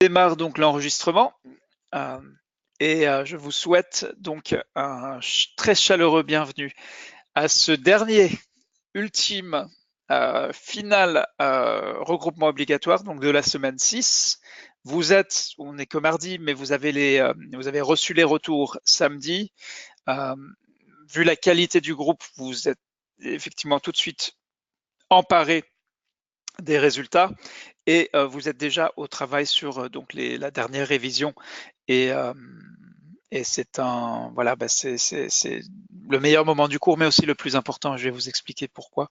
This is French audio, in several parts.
Démarre donc l'enregistrement et je vous souhaite donc un très chaleureux bienvenue à ce dernier, ultime, final regroupement obligatoire donc de la semaine 6. On n'est que mardi, mais vous avez reçu les retours samedi. Vu la qualité du groupe, vous êtes effectivement tout de suite emparé des résultats et vous êtes déjà au travail sur donc la dernière révision et, c'est c'est le meilleur moment du cours, mais aussi le plus important. Je vais vous expliquer pourquoi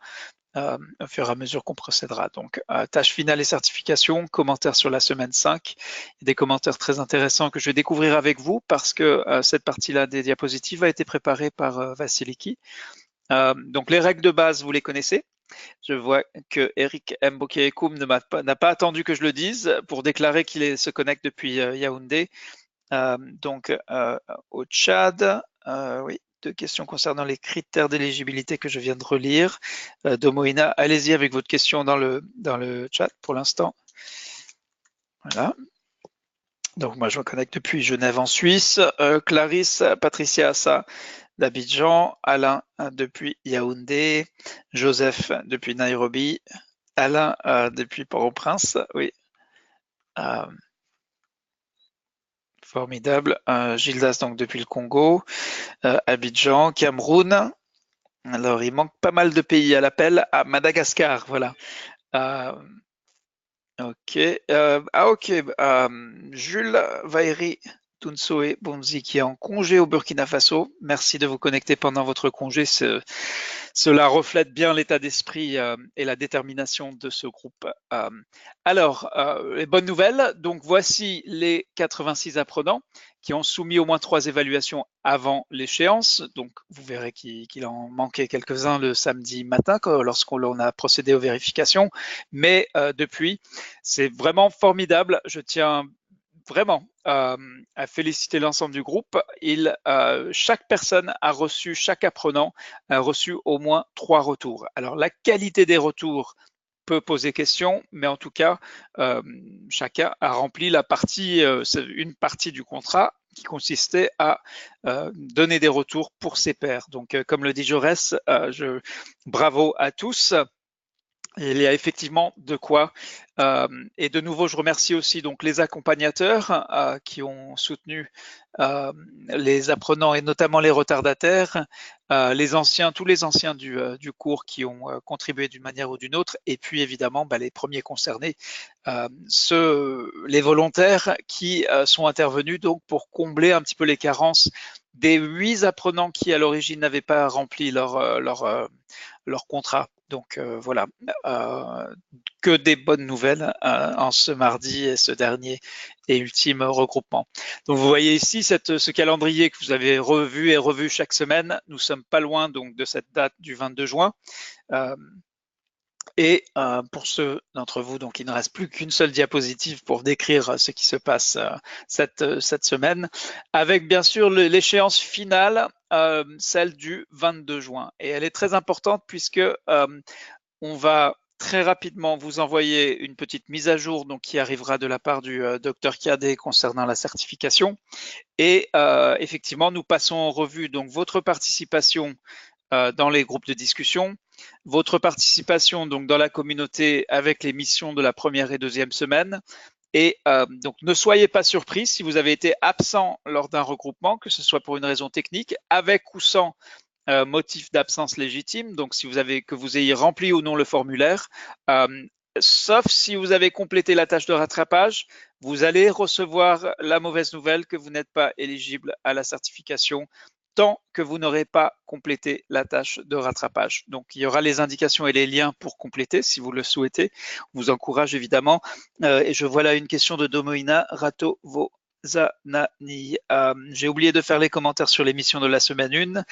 au fur et à mesure qu'on procédera. Donc, tâche finale et certification, commentaires sur la semaine 5, des commentaires très intéressants que je vais découvrir avec vous parce que cette partie-là des diapositives a été préparée par Vassiliki. Donc, les règles de base, vous les connaissez. Je vois que Eric Mbokekoum n'a pas attendu que je le dise pour déclarer qu'il se connecte depuis Yaoundé. Au Tchad, oui, 2 questions concernant les critères d'éligibilité que je viens de relire. Domoïna, allez-y avec votre question dans le chat pour l'instant. Voilà. Donc moi je me connecte depuis Genève en Suisse. Clarisse, Patricia Assa d'Abidjan, Alain depuis Yaoundé, Joseph depuis Nairobi, Alain depuis Port-au-Prince, oui. Formidable. Gildas donc depuis le Congo, Abidjan, Cameroun. Alors il manque pas mal de pays à l'appel. À Madagascar, voilà. Ok. Ok. Jules Vairi Tunsoe Bonzi qui est en congé au Burkina Faso. Merci de vous connecter pendant votre congé. Cela reflète bien l'état d'esprit et la détermination de ce groupe. Les bonnes nouvelles. Donc, voici les 86 apprenants qui ont soumis au moins 3 évaluations avant l'échéance. Donc, vous verrez qu'il en manquait quelques-uns le samedi matin lorsqu'on a procédé aux vérifications. Mais depuis, c'est vraiment formidable. Je tiens vraiment à féliciter l'ensemble du groupe. Chaque personne a reçu, chaque apprenant a reçu au moins 3 retours. Alors la qualité des retours peut poser question, mais en tout cas, chacun a rempli une partie du contrat qui consistait à donner des retours pour ses pairs. Donc, comme le dit Jaurès, bravo à tous. Il y a effectivement de quoi. Et de nouveau, je remercie aussi donc les accompagnateurs qui ont soutenu les apprenants et notamment les retardataires, tous les anciens du cours qui ont contribué d'une manière ou d'une autre, et puis évidemment les premiers concernés, les volontaires qui sont intervenus donc pour combler un petit peu les carences des 8 apprenants qui à l'origine n'avaient pas rempli leur contrat. Donc voilà, que des bonnes nouvelles en ce mardi et ce dernier et ultime regroupement. Donc vous voyez ici ce calendrier que vous avez revu chaque semaine. Nous sommes pas loin donc de cette date du 22 juin. Et pour ceux d'entre vous, donc il ne reste plus qu'une seule diapositive pour décrire ce qui se passe cette semaine, avec bien sûr l'échéance finale, celle du 22 juin. Et elle est très importante puisque on va très rapidement vous envoyer une petite mise à jour donc, qui arrivera de la part du docteur Kiadé concernant la certification. Et effectivement, nous passons en revue donc votre participation dans les groupes de discussion, votre participation donc dans la communauté avec les missions de la première et deuxième semaine. Et donc ne soyez pas surpris si vous avez été absent lors d'un regroupement, que ce soit pour une raison technique, avec ou sans motif d'absence légitime, donc que vous ayez rempli ou non le formulaire, sauf si vous avez complété la tâche de rattrapage, vous allez recevoir la mauvaise nouvelle que vous n'êtes pas éligible à la certification tant que vous n'aurez pas complété la tâche de rattrapage. Donc, il y aura les indications et les liens pour compléter si vous le souhaitez. On vous encourage évidemment. Et je vois là une question de Domoïna Ratovo Zanani. J'ai oublié de faire les commentaires sur l'émission de la semaine 1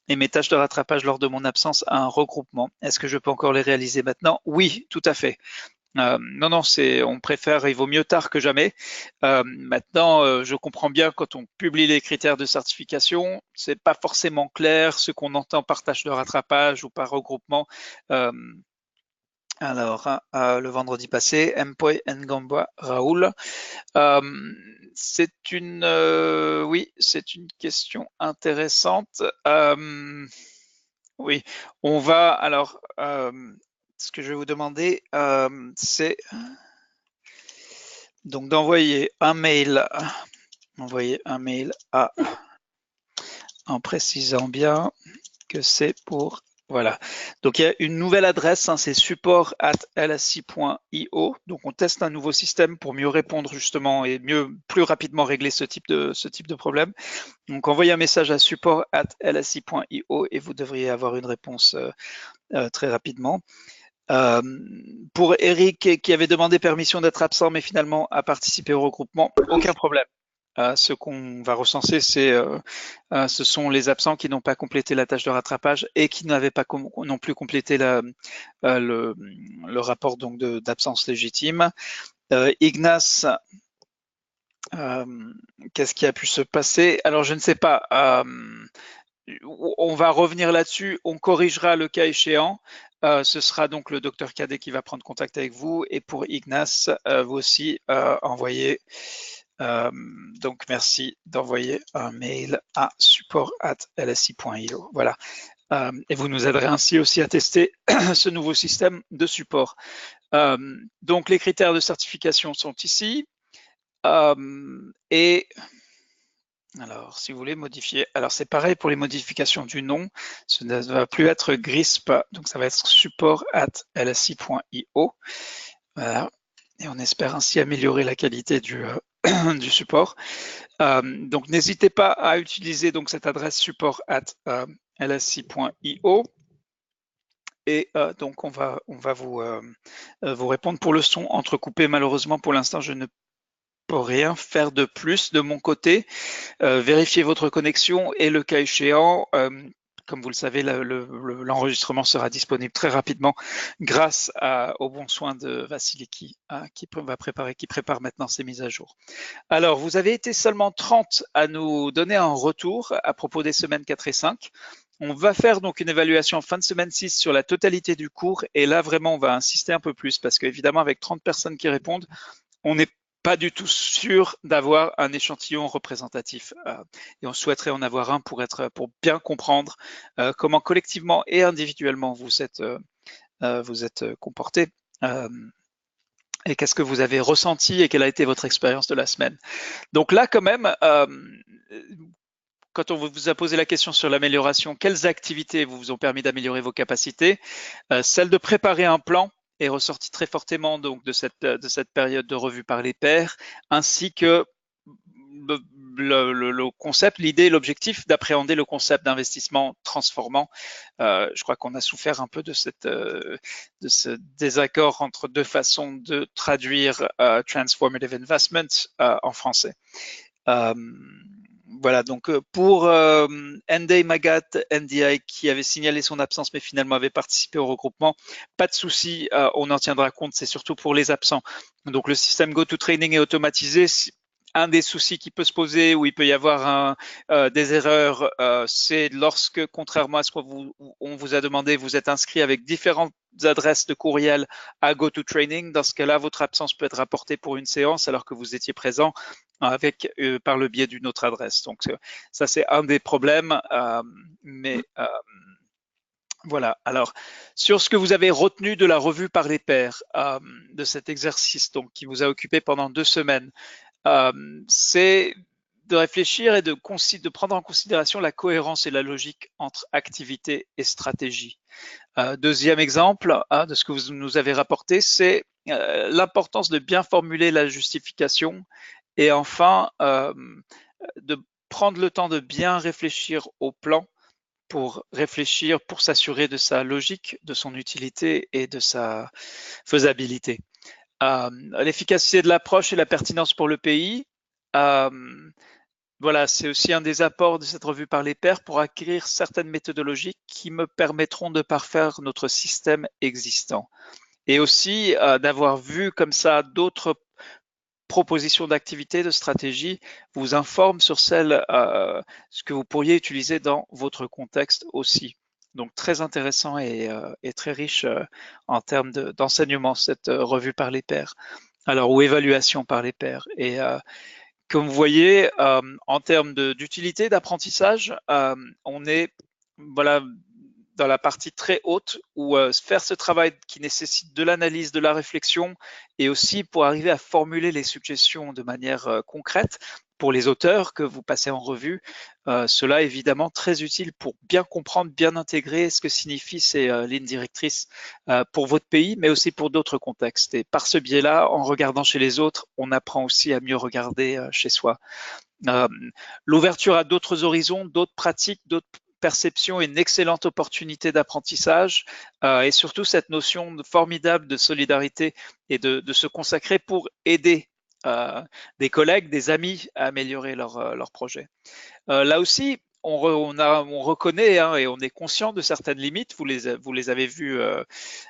et mes tâches de rattrapage lors de mon absence à un regroupement. Est-ce que je peux encore les réaliser maintenant? Oui, tout à fait. Non, on préfère, il vaut mieux tard que jamais. Maintenant, je comprends bien quand on publie les critères de certification, c'est pas forcément clair ce qu'on entend par tâche de rattrapage ou par regroupement. Alors, le vendredi passé, Mpoy Ngamba Raoul. C'est une, oui, c'est une question intéressante. Oui, on va, alors, ce que je vais vous demander, c'est donc d'envoyer un mail à, en précisant bien que c'est pour, voilà. Donc il y a une nouvelle adresse, hein, c'est support@lsi.io. Donc on teste un nouveau système pour mieux répondre justement et plus rapidement régler ce type de problème. Donc envoyez un message à support@lsi.io et vous devriez avoir une réponse très rapidement. Pour Eric qui avait demandé permission d'être absent mais finalement a participé au regroupement, aucun problème. Ce qu'on va recenser, ce sont les absents qui n'ont pas complété la tâche de rattrapage et qui n'avaient pas non plus complété le rapport donc d'absence légitime. Ignace, qu'est-ce qui a pu se passer? Alors je ne sais pas. On va revenir là-dessus, on corrigera le cas échéant. Ce sera donc le docteur Cadet qui va prendre contact avec vous. Et pour Ignace, vous aussi envoyez. Donc merci d'envoyer un mail à support@lsi.io. Voilà. Et vous nous aiderez ainsi aussi à tester ce nouveau système de support. Donc les critères de certification sont ici. Et alors, si vous voulez modifier, alors c'est pareil pour les modifications du nom, ce ne va plus être GRISP, donc ça va être support@lsi.io. Voilà, et on espère ainsi améliorer la qualité du, du support. Donc n'hésitez pas à utiliser donc cette adresse support@lsi.io. Et donc on va vous répondre pour le son entrecoupé. Malheureusement, pour l'instant, je ne peux rien faire de plus de mon côté. Vérifiez votre connexion et le cas échéant, comme vous le savez, l'enregistrement sera disponible très rapidement grâce aux bons soins de Vassili qui prépare maintenant ces mises à jour. Alors, vous avez été seulement 30 à nous donner un retour à propos des semaines 4 et 5. On va faire donc une évaluation en fin de semaine 6 sur la totalité du cours. Et là, vraiment, on va insister un peu plus parce qu'évidemment, avec 30 personnes qui répondent, on n'est pas du tout sûr d'avoir un échantillon représentatif. Et on souhaiterait en avoir un pour bien comprendre comment collectivement et individuellement vous êtes comportés. Et qu'est-ce que vous avez ressenti et quelle a été votre expérience de la semaine. Donc là, quand même, quand on vous a posé la question sur l'amélioration, quelles activités vous ont permis d'améliorer vos capacités? Celle de préparer un plan est ressortie très fortement donc de cette période de revue par les pairs, ainsi que le concept, l'idée, l'objectif d'appréhender le concept d'investissement transformant. Je crois qu'on a souffert un peu de ce désaccord entre deux façons de traduire transformative investment en français. Voilà, donc pour Ndei Magat NDI qui avait signalé son absence mais finalement avait participé au regroupement, pas de souci, on en tiendra compte, c'est surtout pour les absents. Donc le système GoToTraining est automatisé. Un des soucis qui peut se poser, où il peut y avoir des erreurs, c'est lorsque, contrairement à ce qu'on vous a demandé, vous êtes inscrit avec différentes adresses de courriel à GoToTraining. Dans ce cas-là, votre absence peut être rapportée pour une séance alors que vous étiez présent par le biais d'une autre adresse. Donc ça, c'est un des problèmes, mais voilà. Alors, sur ce que vous avez retenu de la revue par les pairs, de cet exercice donc, qui vous a occupé pendant 2 semaines, c'est de réfléchir et de prendre en considération la cohérence et la logique entre activité et stratégie. Deuxième exemple de ce que vous nous avez rapporté, c'est l'importance de bien formuler la justification et enfin de prendre le temps de bien réfléchir au plan pour s'assurer de sa logique, de son utilité et de sa faisabilité. L'efficacité de l'approche et la pertinence pour le pays. Voilà, c'est aussi un des apports de cette revue par les pairs pour acquérir certaines méthodologies qui me permettront de parfaire notre système existant. Et aussi d'avoir vu comme ça d'autres propositions d'activités, de stratégies, vous informe sur ce que vous pourriez utiliser dans votre contexte aussi. Donc très intéressant et très riche en termes d'enseignement, cette revue par les pairs. Alors, ou évaluation par les pairs. Et comme vous voyez, en termes d'utilité, d'apprentissage, on est voilà, dans la partie très haute où faire ce travail qui nécessite de l'analyse, de la réflexion et aussi pour arriver à formuler les suggestions de manière concrète pour les auteurs que vous passez en revue. Cela est évidemment très utile pour bien comprendre, bien intégrer ce que signifient ces lignes directrices pour votre pays, mais aussi pour d'autres contextes. Et par ce biais-là, en regardant chez les autres, on apprend aussi à mieux regarder chez soi. L'ouverture à d'autres horizons, d'autres pratiques, d'autres perceptions est une excellente opportunité d'apprentissage et surtout cette notion formidable de solidarité et de se consacrer pour aider des collègues, des amis à améliorer leur projet. Là aussi, on reconnaît et on est conscient de certaines limites. Vous les avez vues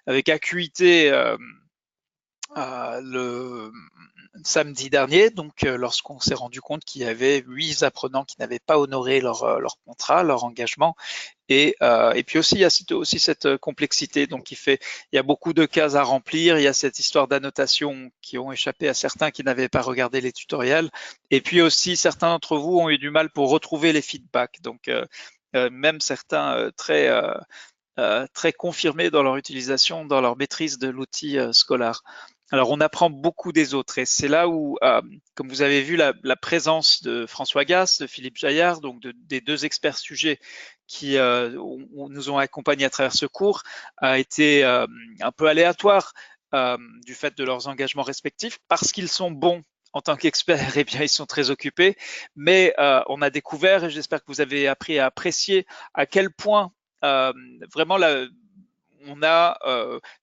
avec acuité le samedi dernier, donc lorsqu'on s'est rendu compte qu'il y avait 8 apprenants qui n'avaient pas honoré leur contrat, leur engagement, et puis aussi il y a aussi cette complexité, donc il y a beaucoup de cases à remplir, il y a cette histoire d'annotation qui ont échappé à certains qui n'avaient pas regardé les tutoriels, et puis aussi certains d'entre vous ont eu du mal pour retrouver les feedbacks, donc même certains très confirmés dans leur utilisation, dans leur maîtrise de l'outil scolaire. Alors, on apprend beaucoup des autres et c'est là où, comme vous avez vu, la présence de François Gass, de Philippe Jaillard, donc des deux experts sujets qui nous ont accompagnés à travers ce cours, a été un peu aléatoire du fait de leurs engagements respectifs parce qu'ils sont bons en tant qu'experts, eh bien, ils sont très occupés, mais on a découvert, et j'espère que vous avez appris à apprécier à quel point vraiment on a,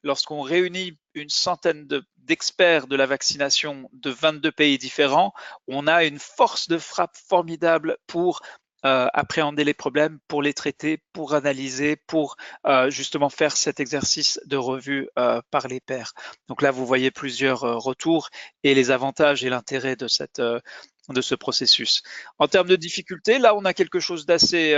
lorsqu'on réunit une centaine d'experts de la vaccination de 22 pays différents, on a une force de frappe formidable pour appréhender les problèmes, pour les traiter, pour analyser, pour justement faire cet exercice de revue par les pairs. Donc là, vous voyez plusieurs retours et les avantages et l'intérêt de ce processus. En termes de difficulté, là, on a quelque chose d'assez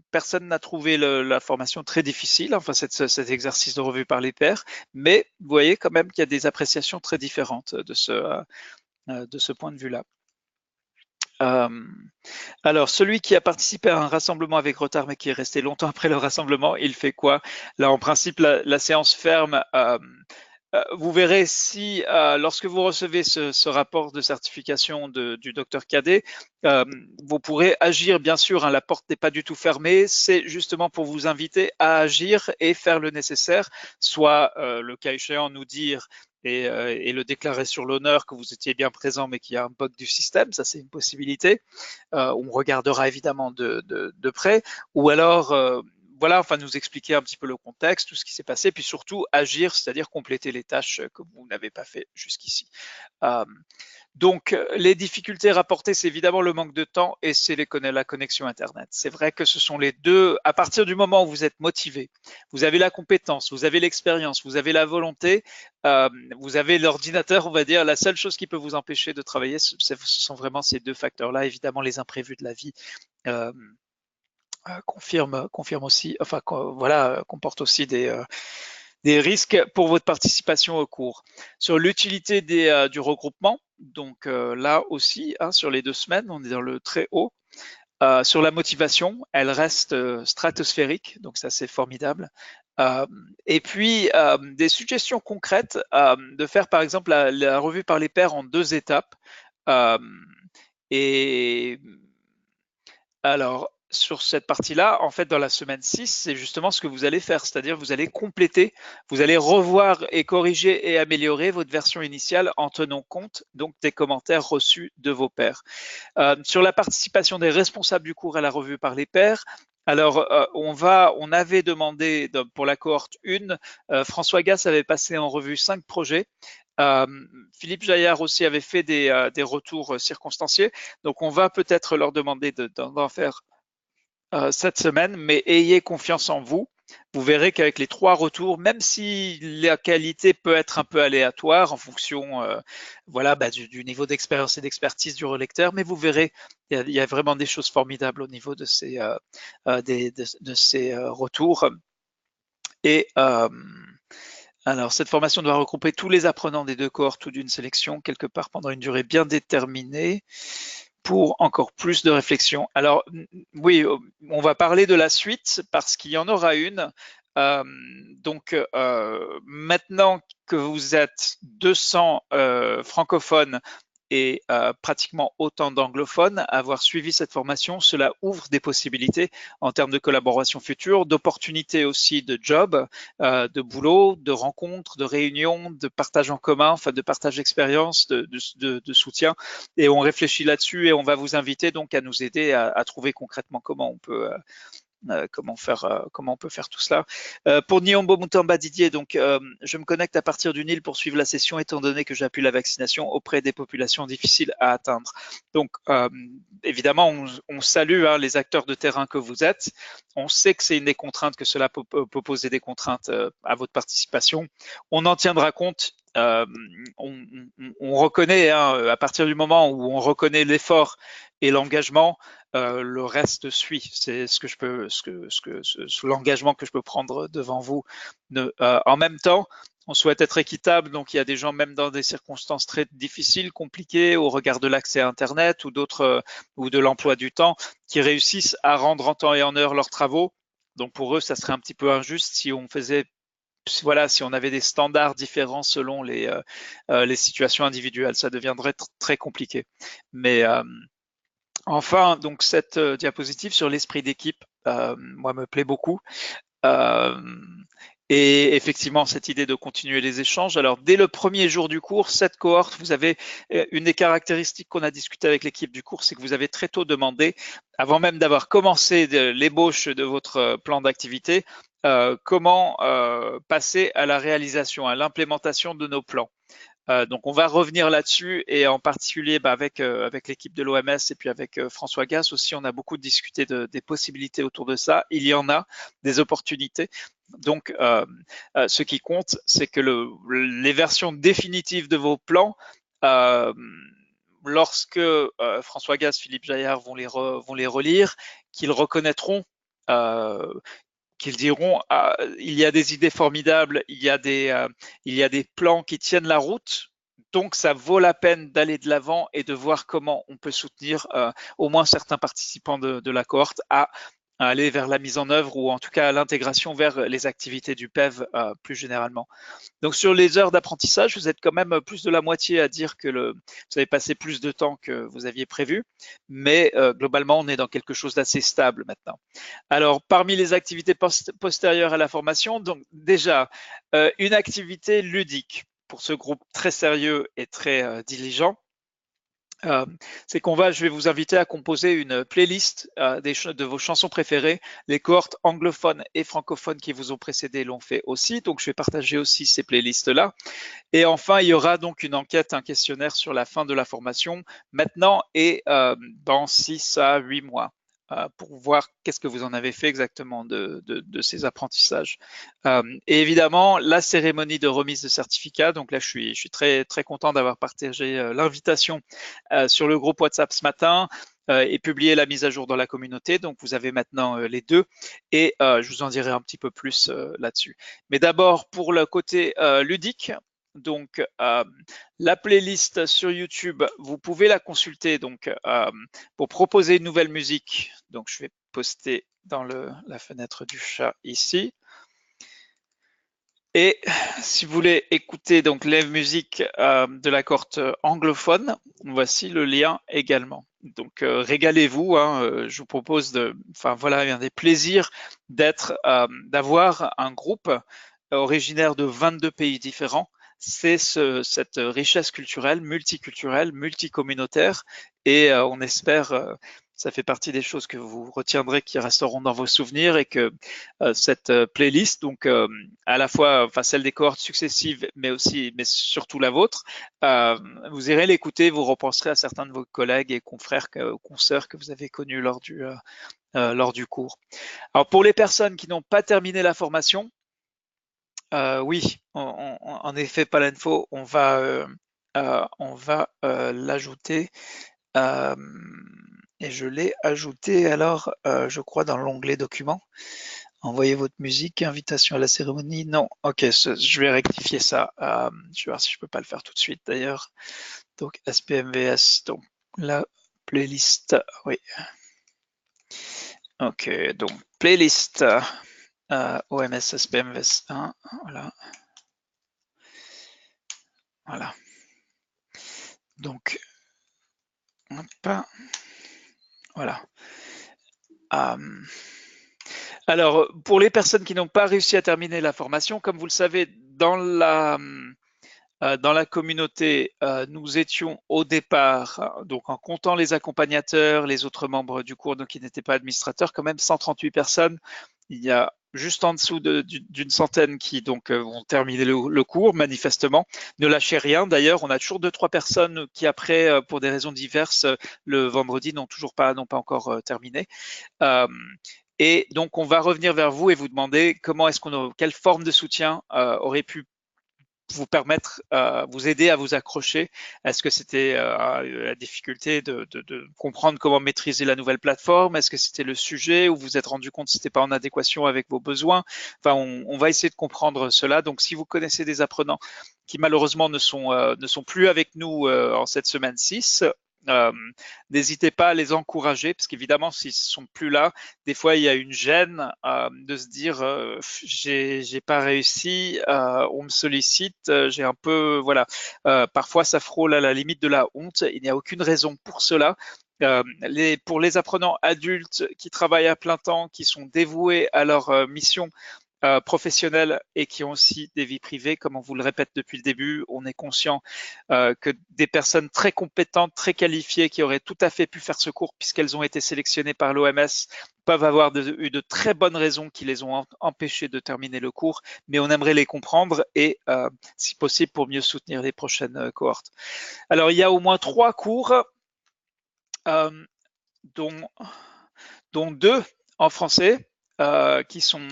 personne n'a trouvé la formation très difficile, enfin cet exercice de revue par les pairs, mais vous voyez quand même qu'il y a des appréciations très différentes de ce point de vue-là. Alors, celui qui a participé à un rassemblement avec retard mais qui est resté longtemps après le rassemblement, il fait quoi? Là, en principe, la séance ferme. Vous verrez si, lorsque vous recevez ce rapport de certification du docteur Cadet, vous pourrez agir, bien sûr, hein, la porte n'est pas du tout fermée, c'est justement pour vous inviter à agir et faire le nécessaire, soit le cas échéant nous dire et le déclarer sur l'honneur que vous étiez bien présent mais qu'il y a un bug du système, ça c'est une possibilité, on regardera évidemment de près, ou alors voilà, enfin nous expliquer un petit peu le contexte, tout ce qui s'est passé, puis surtout agir, c'est-à-dire compléter les tâches que vous n'avez pas fait jusqu'ici. Donc, les difficultés rapportées, c'est évidemment le manque de temps et c'est la connexion Internet. C'est vrai que ce sont les deux. À partir du moment où vous êtes motivé, vous avez la compétence, vous avez l'expérience, vous avez la volonté, vous avez l'ordinateur, on va dire, la seule chose qui peut vous empêcher de travailler, ce sont vraiment ces deux facteurs-là. Évidemment, les imprévus de la vie confirme aussi, enfin voilà, comporte aussi des risques pour votre participation au cours. Sur l'utilité du regroupement, donc là aussi, hein, sur les 2 semaines, on est dans le très haut. Sur la motivation, elle reste stratosphérique, donc ça c'est formidable. Et puis des suggestions concrètes de faire par exemple la revue par les pairs en 2 étapes. Et alors, sur cette partie-là, en fait, dans la semaine 6, c'est justement ce que vous allez faire, c'est-à-dire vous allez compléter, vous allez revoir et corriger et améliorer votre version initiale en tenant compte donc des commentaires reçus de vos pairs. Sur la participation des responsables du cours à la revue par les pairs, alors on avait demandé pour la cohorte 1, François Gass avait passé en revue 5 projets. Philippe Jaillard aussi avait fait des retours circonstanciés, donc on va peut-être leur demander d'en faire cette semaine, mais ayez confiance en vous. vous verrez qu'avec les 3 retours, même si la qualité peut être un peu aléatoire en fonction voilà, du niveau d'expérience et d'expertise du relecteur, mais vous verrez, il y a vraiment des choses formidables au niveau de ces retours. Et alors, cette formation doit regrouper tous les apprenants des 2 cohortes ou d'une sélection, quelque part pendant une durée bien déterminée, pour encore plus de réflexion. Alors, oui, on va parler de la suite parce qu'il y en aura une. Donc, maintenant que vous êtes 200 francophones et pratiquement autant d'anglophones, avoir suivi cette formation, cela ouvre des possibilités en termes de collaboration future, d'opportunités aussi de job, de boulot, de rencontres, de réunions, de partage en commun, enfin de partage d'expérience, de soutien. Et on réfléchit là-dessus et on va vous inviter donc à nous aider à trouver concrètement comment on peut comment on peut faire tout cela. Pour Niombo Mutamba Didier, donc je me connecte à partir d'une île pour suivre la session étant donné que j'appuie la vaccination auprès des populations difficiles à atteindre. Donc évidemment, on salue les acteurs de terrain que vous êtes. On sait que c'est une des contraintes, que cela peut poser des contraintes à votre participation. On en tiendra compte. On reconnaît, à partir du moment où on reconnaît l'effort et l'engagement, le reste suit. C'est l'engagement que je peux prendre devant vous. En même temps, on souhaite être équitable, donc il y a des gens, même dans des circonstances très difficiles, compliquées, au regard de l'accès à Internet ou d'autres, ou de l'emploi du temps, qui réussissent à rendre en temps et en heure leurs travaux. Donc pour eux, ça serait un petit peu injuste si on faisait, voilà, si on avait des standards différents selon les situations individuelles, ça deviendrait très compliqué. Mais enfin, donc cette diapositive sur l'esprit d'équipe, moi, me plaît beaucoup. Et effectivement, cette idée de continuer les échanges. Alors, dès le premier jour du cours, cette cohorte, vous avez une des caractéristiques qu'on a discuté avec l'équipe du cours, c'est que vous avez très tôt demandé, avant même d'avoir commencé l'ébauche de votre plan d'activité, comment passer à la réalisation, à l'implémentation de nos plans. Donc on va revenir là-dessus et en particulier avec l'équipe de l'OMS et puis avec François Gass aussi, on a beaucoup discuté des possibilités autour de ça. Il y en a des opportunités. Donc ce qui compte, c'est que les versions définitives de vos plans, lorsque François Gass, Philippe Jaillard vont les relire, qu'ils reconnaîtront qu'ils diront il y a des idées formidables, il y a des plans qui tiennent la route, donc ça vaut la peine d'aller de l'avant et de voir comment on peut soutenir au moins certains participants de la cohorte à aller vers la mise en œuvre ou en tout cas à l'intégration vers les activités du PEV plus généralement. Donc sur les heures d'apprentissage, vous êtes quand même plus de la moitié à dire que vous avez passé plus de temps que vous aviez prévu, mais globalement, on est dans quelque chose d'assez stable maintenant. Alors, parmi les activités postérieures à la formation, donc déjà, une activité ludique pour ce groupe très sérieux et très diligent. C'est je vais vous inviter à composer une playlist de vos chansons préférées. Les cohortes anglophones et francophones qui vous ont précédé l'ont fait aussi, donc je vais partager aussi ces playlists-là. Et enfin, il y aura donc une enquête, un questionnaire sur la fin de la formation, maintenant et dans 6 à 8 mois. Pour voir qu'est-ce que vous en avez fait exactement de ces apprentissages. Et évidemment, la cérémonie de remise de certificat. Donc là, je suis très, très content d'avoir partagé l'invitation sur le groupe WhatsApp ce matin et publié la mise à jour dans la communauté. Donc vous avez maintenant les deux et je vous en dirai un petit peu plus là-dessus. Mais d'abord, pour le côté ludique, donc la playlist sur YouTube, vous pouvez la consulter donc pour proposer une nouvelle musique. Donc je vais poster dans la fenêtre du chat ici. Et si vous voulez écouter donc les musiques de la cohorte anglophone, voici le lien également. Donc régalez-vous. Je vous propose voilà, un des plaisirs d'avoir un groupe originaire de 22 pays différents. C'est cette richesse culturelle, multiculturelle, multicommunautaire, et on espère ça fait partie des choses que vous retiendrez, qui resteront dans vos souvenirs, et que cette playlist, donc à la fois, enfin celle des cohortes successives, mais surtout la vôtre, vous irez l'écouter, vous repenserez à certains de vos collègues et confrères, consoeurs que vous avez connus lors du cours. Alors pour les personnes qui n'ont pas terminé la formation, oui, en effet, Palenfo, on va l'ajouter. Et je l'ai ajouté alors, je crois, dans l'onglet documents. Envoyez votre musique, invitation à la cérémonie. Non, ok, je vais rectifier ça. Je vais voir si je peux pas le faire tout de suite d'ailleurs. Donc SPMVS, donc la playlist, oui. Ok, donc playlist OMS SPMVS 1, voilà. Voilà. Donc, hop, voilà. Alors, pour les personnes qui n'ont pas réussi à terminer la formation, comme vous le savez, dans la communauté, nous étions au départ, donc en comptant les accompagnateurs, les autres membres du cours, donc qui n'étaient pas administrateurs, quand même 138 personnes. Il y a juste en dessous d'une centaine qui donc vont terminer le cours, manifestement. Ne lâchez rien. D'ailleurs, on a toujours 2-3 personnes qui après, pour des raisons diverses, le vendredi n'ont pas encore terminé. Et donc, on va revenir vers vous et vous demander quelle forme de soutien aurait pu vous permettre, vous aider à vous accrocher. Est-ce que c'était la difficulté de comprendre comment maîtriser la nouvelle plateforme? Est-ce que c'était le sujet où vous vous êtes rendu compte que c'était pas en adéquation avec vos besoins? Enfin, on va essayer de comprendre cela. Donc, si vous connaissez des apprenants qui malheureusement ne sont plus avec nous en cette semaine 6, n'hésitez pas à les encourager, parce qu'évidemment, s'ils ne sont plus là, des fois, il y a une gêne de se dire j'ai pas réussi, on me sollicite, j'ai un peu, voilà. Parfois, ça frôle à la limite de la honte. Il n'y a aucune raison pour cela. Pour les apprenants adultes qui travaillent à plein temps, qui sont dévoués à leur mission professionnels et qui ont aussi des vies privées. Comme on vous le répète depuis le début, on est conscient que des personnes très compétentes, très qualifiées, qui auraient tout à fait pu faire ce cours puisqu'elles ont été sélectionnées par l'OMS, peuvent avoir eu de très bonnes raisons qui les ont empêchées de terminer le cours, mais on aimerait les comprendre et, si possible, pour mieux soutenir les prochaines cohortes. Alors, il y a au moins 3 cours, dont 2 en français, qui sont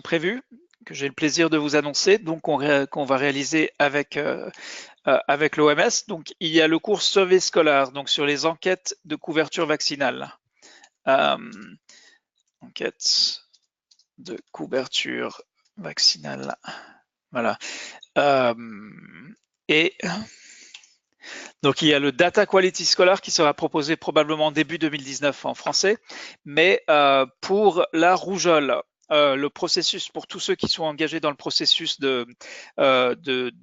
prévus, que j'ai le plaisir de vous annoncer, donc qu'on va réaliser avec l'OMS. Donc, il y a le cours Survey Scholar, donc sur les enquêtes de couverture vaccinale. Enquêtes de couverture vaccinale. Voilà. Et donc, il y a le Data Quality Scholar qui sera proposé probablement début 2019 en français, mais pour la rougeole, le processus, pour tous ceux qui sont engagés dans le processus de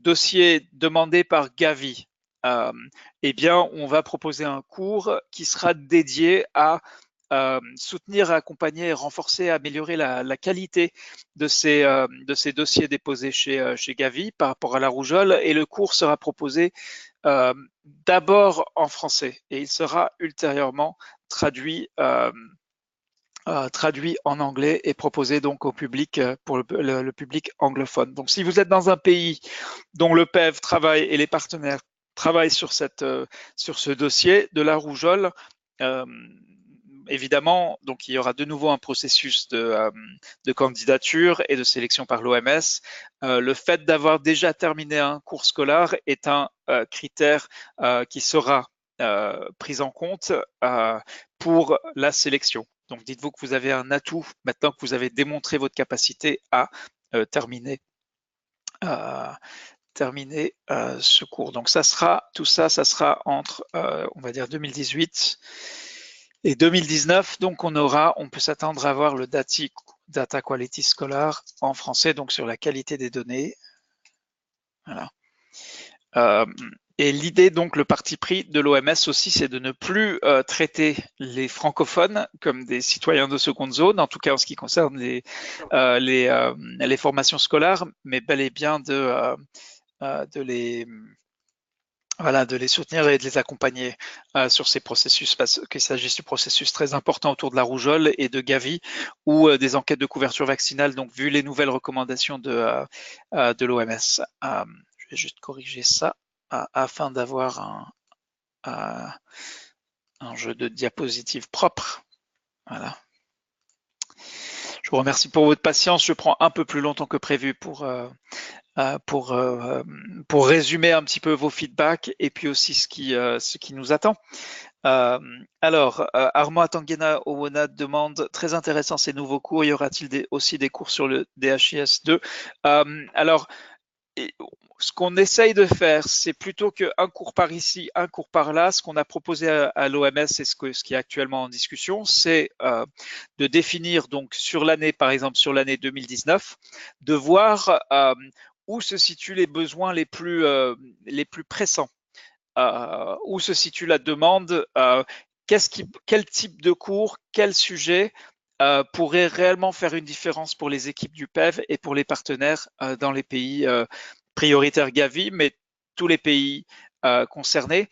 dossier demandé par Gavi, eh bien, on va proposer un cours qui sera dédié à soutenir, accompagner, renforcer, améliorer la qualité de ces dossiers déposés chez Gavi par rapport à la rougeole, et le cours sera proposé d'abord en français et il sera ultérieurement traduit en anglais et proposé donc au public, pour le public anglophone. Donc, si vous êtes dans un pays dont le PEV travaille et les partenaires travaillent sur ce dossier de la rougeole, évidemment, donc il y aura de nouveau un processus de candidature et de sélection par l'OMS. Le fait d'avoir déjà terminé un cours scolaire est un critère qui sera pris en compte pour la sélection. Donc, dites-vous que vous avez un atout maintenant que vous avez démontré votre capacité à terminer ce cours. Donc, ça sera entre, on va dire, 2018 et 2019. Donc, on peut s'attendre à voir le Data Quality Scholar en français, donc sur la qualité des données. Voilà. Et l'idée, donc, le parti pris de l'OMS aussi, c'est de ne plus traiter les francophones comme des citoyens de seconde zone, en tout cas en ce qui concerne les formations scolaires, mais bel et bien de les Voilà, de les soutenir et de les accompagner sur ces processus, parce qu'il s'agisse du processus très important autour de la rougeole et de Gavi, ou des enquêtes de couverture vaccinale, donc vu les nouvelles recommandations de l'OMS. Je vais juste corriger ça afin d'avoir un jeu de diapositives propre. Voilà. Je vous remercie pour votre patience. Je prends un peu plus longtemps que prévu pour résumer un petit peu vos feedbacks et puis aussi ce qui nous attend. Armand Atangena Owona demande, très intéressant ces nouveaux cours, y aura-t-il aussi des cours sur le DHIS2? Alors, ce qu'on essaye de faire, c'est plutôt qu'un cours par ici, un cours par là. Ce qu'on a proposé à l'OMS et ce qui est actuellement en discussion, c'est de définir donc sur l'année, par exemple sur l'année 2019, de voir où se situent les besoins les plus pressants, où se situe la demande, quel type de cours, quel sujet pourrait réellement faire une différence pour les équipes du PEV et pour les partenaires dans les pays prioritaires Gavi, mais tous les pays concernés.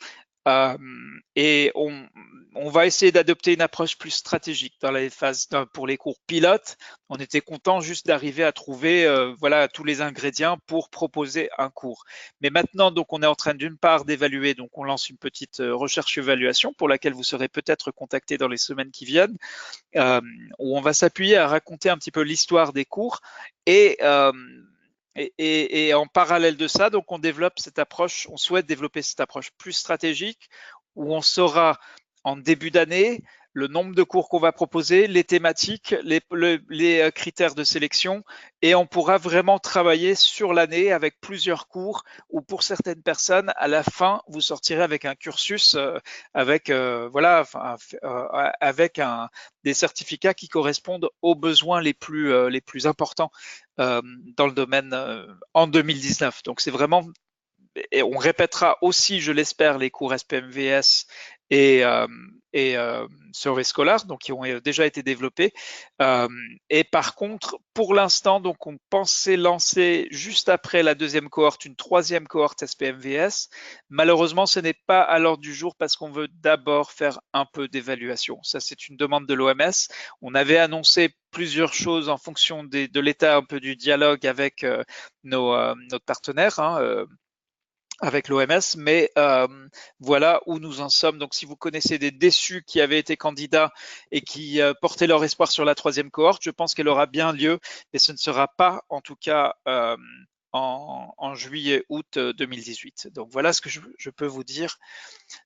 Et on va essayer d'adopter une approche plus stratégique dans les phases pour les cours pilotes. On était content juste d'arriver à trouver voilà tous les ingrédients pour proposer un cours. Mais maintenant, donc, on est en train d'une part d'évaluer, donc on lance une petite recherche-évaluation pour laquelle vous serez peut-être contacté dans les semaines qui viennent, où on va s'appuyer à raconter un petit peu l'histoire des cours et en parallèle de ça, donc on développe cette approche, on souhaite développer cette approche plus stratégique où on saura en début d'année le nombre de cours qu'on va proposer, les thématiques, les critères de sélection, et on pourra vraiment travailler sur l'année avec plusieurs cours où pour certaines personnes, à la fin, vous sortirez avec un cursus, avec des certificats qui correspondent aux besoins les plus importants dans le domaine en 2019. Donc c'est vraiment, et on répétera aussi, je l'espère, les cours SPMVS et Survey Scholar, donc qui ont déjà été développés. Et par contre, pour l'instant, donc on pensait lancer juste après la deuxième cohorte une troisième cohorte SPMVS. Malheureusement, ce n'est pas à l'ordre du jour parce qu'on veut d'abord faire un peu d'évaluation. Ça, c'est une demande de l'OMS. On avait annoncé plusieurs choses en fonction de l'état un peu du dialogue avec notre partenaire, avec l'OMS, mais voilà où nous en sommes. Donc si vous connaissez des déçus qui avaient été candidats et qui portaient leur espoir sur la troisième cohorte, je pense qu'elle aura bien lieu, mais ce ne sera pas en tout cas en juillet-août 2018. Donc voilà ce que je peux vous dire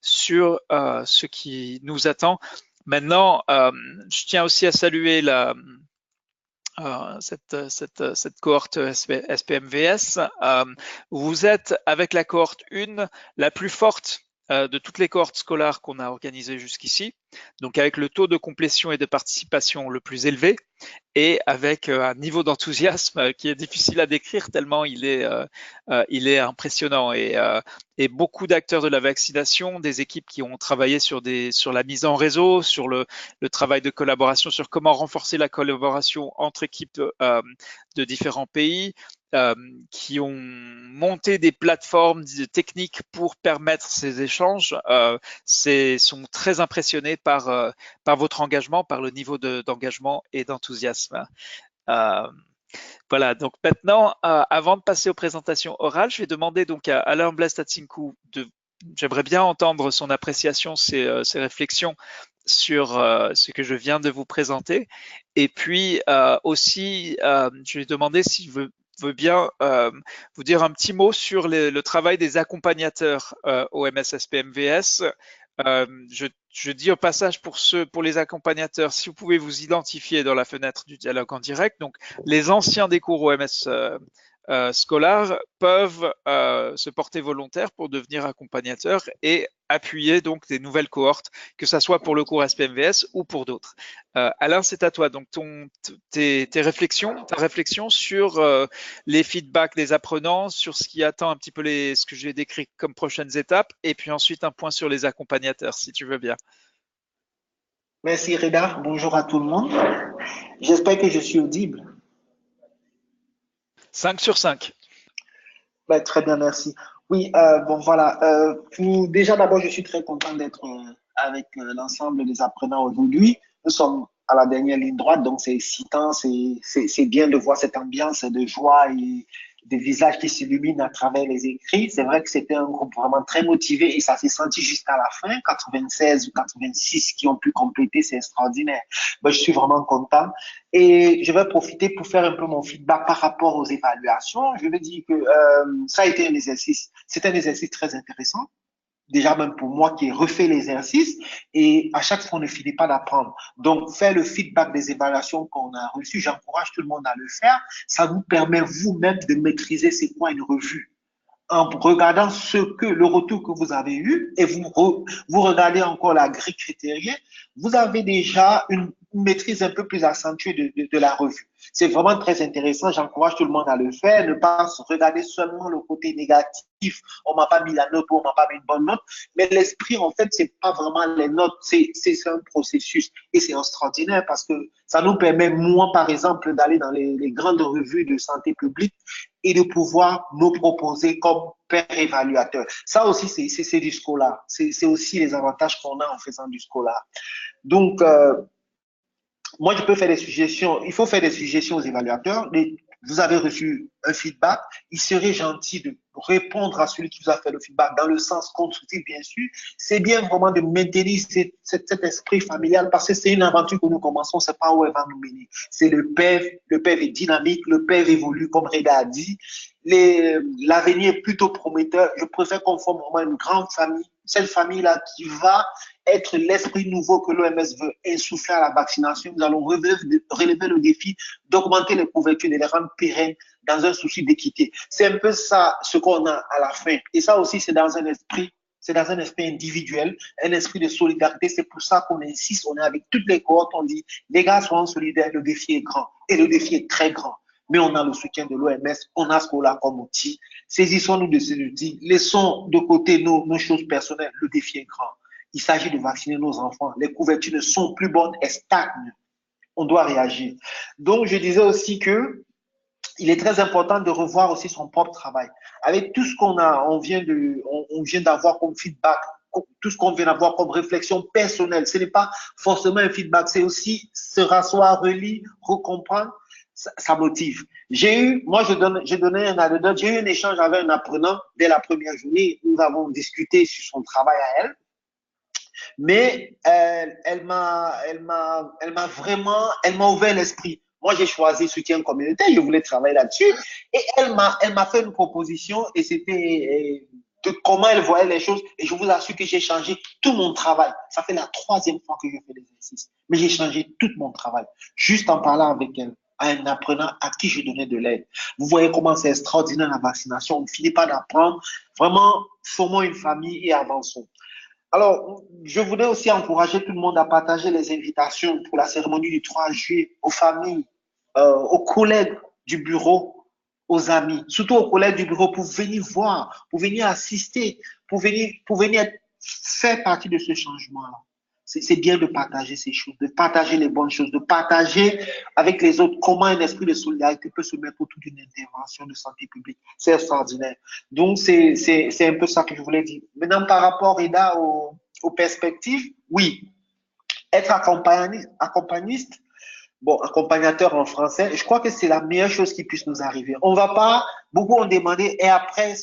sur ce qui nous attend. Maintenant, je tiens aussi à saluer cette cohorte SPMVS. Vous êtes avec la cohorte 1 la plus forte de toutes les cohortes scolaires qu'on a organisées jusqu'ici, donc avec le taux de complétion et de participation le plus élevé et avec un niveau d'enthousiasme qui est difficile à décrire tellement il est impressionnant, et beaucoup d'acteurs de la vaccination, des équipes qui ont travaillé sur la mise en réseau, sur le travail de collaboration, sur comment renforcer la collaboration entre équipes de différents pays, qui ont monté des plateformes techniques pour permettre ces échanges, sont très impressionnés par votre engagement, par le niveau d'engagement et d'enthousiasme. Voilà, donc maintenant, avant de passer aux présentations orales, je vais demander donc à Alain Blastatsinku j'aimerais bien entendre son appréciation, ses réflexions sur ce que je viens de vous présenter. Et puis aussi, je vais demander s'il veut bien vous dire un petit mot sur le travail des accompagnateurs au MSSPMVS. Je dis au passage pour les accompagnateurs, si vous pouvez vous identifier dans la fenêtre du dialogue en direct, donc les anciens des cours OMS scolaires peuvent se porter volontaires pour devenir accompagnateurs et appuyer donc des nouvelles cohortes, que ce soit pour le cours SPMVS ou pour d'autres. Alain, c'est à toi. Donc ta réflexion sur les feedbacks des apprenants, sur ce qui attend un petit peu ce que j'ai décrit comme prochaines étapes, et puis ensuite un point sur les accompagnateurs, si tu veux bien. Merci Reda, bonjour à tout le monde. J'espère que je suis audible. 5 sur 5. Très bien, merci. Oui, bon voilà. Déjà d'abord, je suis très content d'être avec l'ensemble des apprenants aujourd'hui. Nous sommes à la dernière ligne droite, donc c'est excitant, c'est bien de voir cette ambiance de joie et des visages qui s'illuminent à travers les écrits. C'est vrai que c'était un groupe vraiment très motivé et ça s'est senti jusqu'à la fin. 96 ou 86 qui ont pu compléter, c'est extraordinaire. Ben, je suis vraiment content. Et je vais profiter pour faire un peu mon feedback par rapport aux évaluations. Je veux dire que ça a été un exercice, c'est un exercice très intéressant. Déjà même pour moi qui ai refait l'exercice et à chaque fois on ne finit pas d'apprendre. Donc faire le feedback des évaluations qu'on a reçues, j'encourage tout le monde à le faire. Ça vous permet vous-même de maîtriser c'est quoi une revue en regardant le retour que vous avez eu et vous regardez encore la grille critérienne, vous avez déjà une maîtrise un peu plus accentuée de la revue. C'est vraiment très intéressant. J'encourage tout le monde à le faire, ne pas regarder seulement le côté négatif. On m'a pas mis la note ou on m'a pas mis une bonne note. Mais l'esprit, en fait, c'est pas vraiment les notes. C'est un processus et c'est extraordinaire parce que ça nous permet, moi, par exemple, d'aller dans les grandes revues de santé publique et de pouvoir nous proposer comme père évaluateur. Ça aussi, c'est du scolaire. C'est aussi les avantages qu'on a en faisant du scolaire. Donc, moi, je peux faire des suggestions. Il faut faire des suggestions aux évaluateurs. Vous avez reçu un feedback. Il serait gentil de répondre à celui qui vous a fait le feedback dans le sens constructif, bien sûr. C'est bien vraiment de maintenir cet esprit familial parce que c'est une aventure que nous commençons. C'est pas où elle va nous mener. C'est le PEV. Le PEV est dynamique. Le PEV évolue, comme Reda a dit. L'avenir est plutôt prometteur. Je préfère qu'on forme vraiment une grande famille. Cette famille-là qui va être l'esprit nouveau que l'OMS veut insuffler à la vaccination. Nous allons relever le défi d'augmenter les couvertures, de les rendre pérennes dans un souci d'équité. C'est un peu ça ce qu'on a à la fin. Et ça aussi, c'est dans un esprit individuel, un esprit de solidarité. C'est pour ça qu'on insiste, on est avec toutes les cohortes, on dit, les gars, soyons solidaires, le défi est grand. Et le défi est très grand. Mais on a le soutien de l'OMS, on a ce qu'on a comme outil. Saisissons-nous de ces outils, laissons de côté nos choses personnelles, le défi est grand. Il s'agit de vacciner nos enfants. Les couvertures ne sont plus bonnes, elles stagnent. On doit réagir. Donc, je disais aussi que il est très important de revoir aussi son propre travail. Avec tout ce qu'on a, on vient d'avoir comme feedback, tout ce qu'on vient d'avoir comme réflexion personnelle. Ce n'est pas forcément un feedback, c'est aussi se rasseoir, relire, recomprendre. Ça motive. Moi, j'ai donné un anecdote. J'ai eu un échange avec un apprenant dès la première journée. Nous avons discuté sur son travail à elle. Mais elle m'a ouvert l'esprit. Moi, j'ai choisi soutien communautaire, je voulais travailler là-dessus. Et elle m'a fait une proposition et c'était de comment elle voyait les choses. Et je vous assure que j'ai changé tout mon travail. Ça fait la troisième fois que je fais l'exercice. Mais j'ai changé tout mon travail. Juste en parlant avec elle, à un apprenant à qui je donnais de l'aide. Vous voyez comment c'est extraordinaire la vaccination. On ne finit pas d'apprendre. Vraiment, formons une famille et avançons. Alors, je voudrais aussi encourager tout le monde à partager les invitations pour la cérémonie du 3 juillet aux familles, aux collègues du bureau, aux amis, surtout aux collègues du bureau pour venir voir, pour venir assister, pour venir faire partie de ce changement-là. C'est bien de partager ces choses, de partager les bonnes choses, de partager avec les autres comment un esprit de solidarité peut se mettre autour d'une intervention de santé publique. C'est extraordinaire. Donc, c'est un peu ça que je voulais dire. Maintenant, par rapport, Eda, aux perspectives, oui, être accompagniste, bon, accompagnateur en français, je crois que c'est la meilleure chose qui puisse nous arriver. On va pas, beaucoup ont demandé, et après,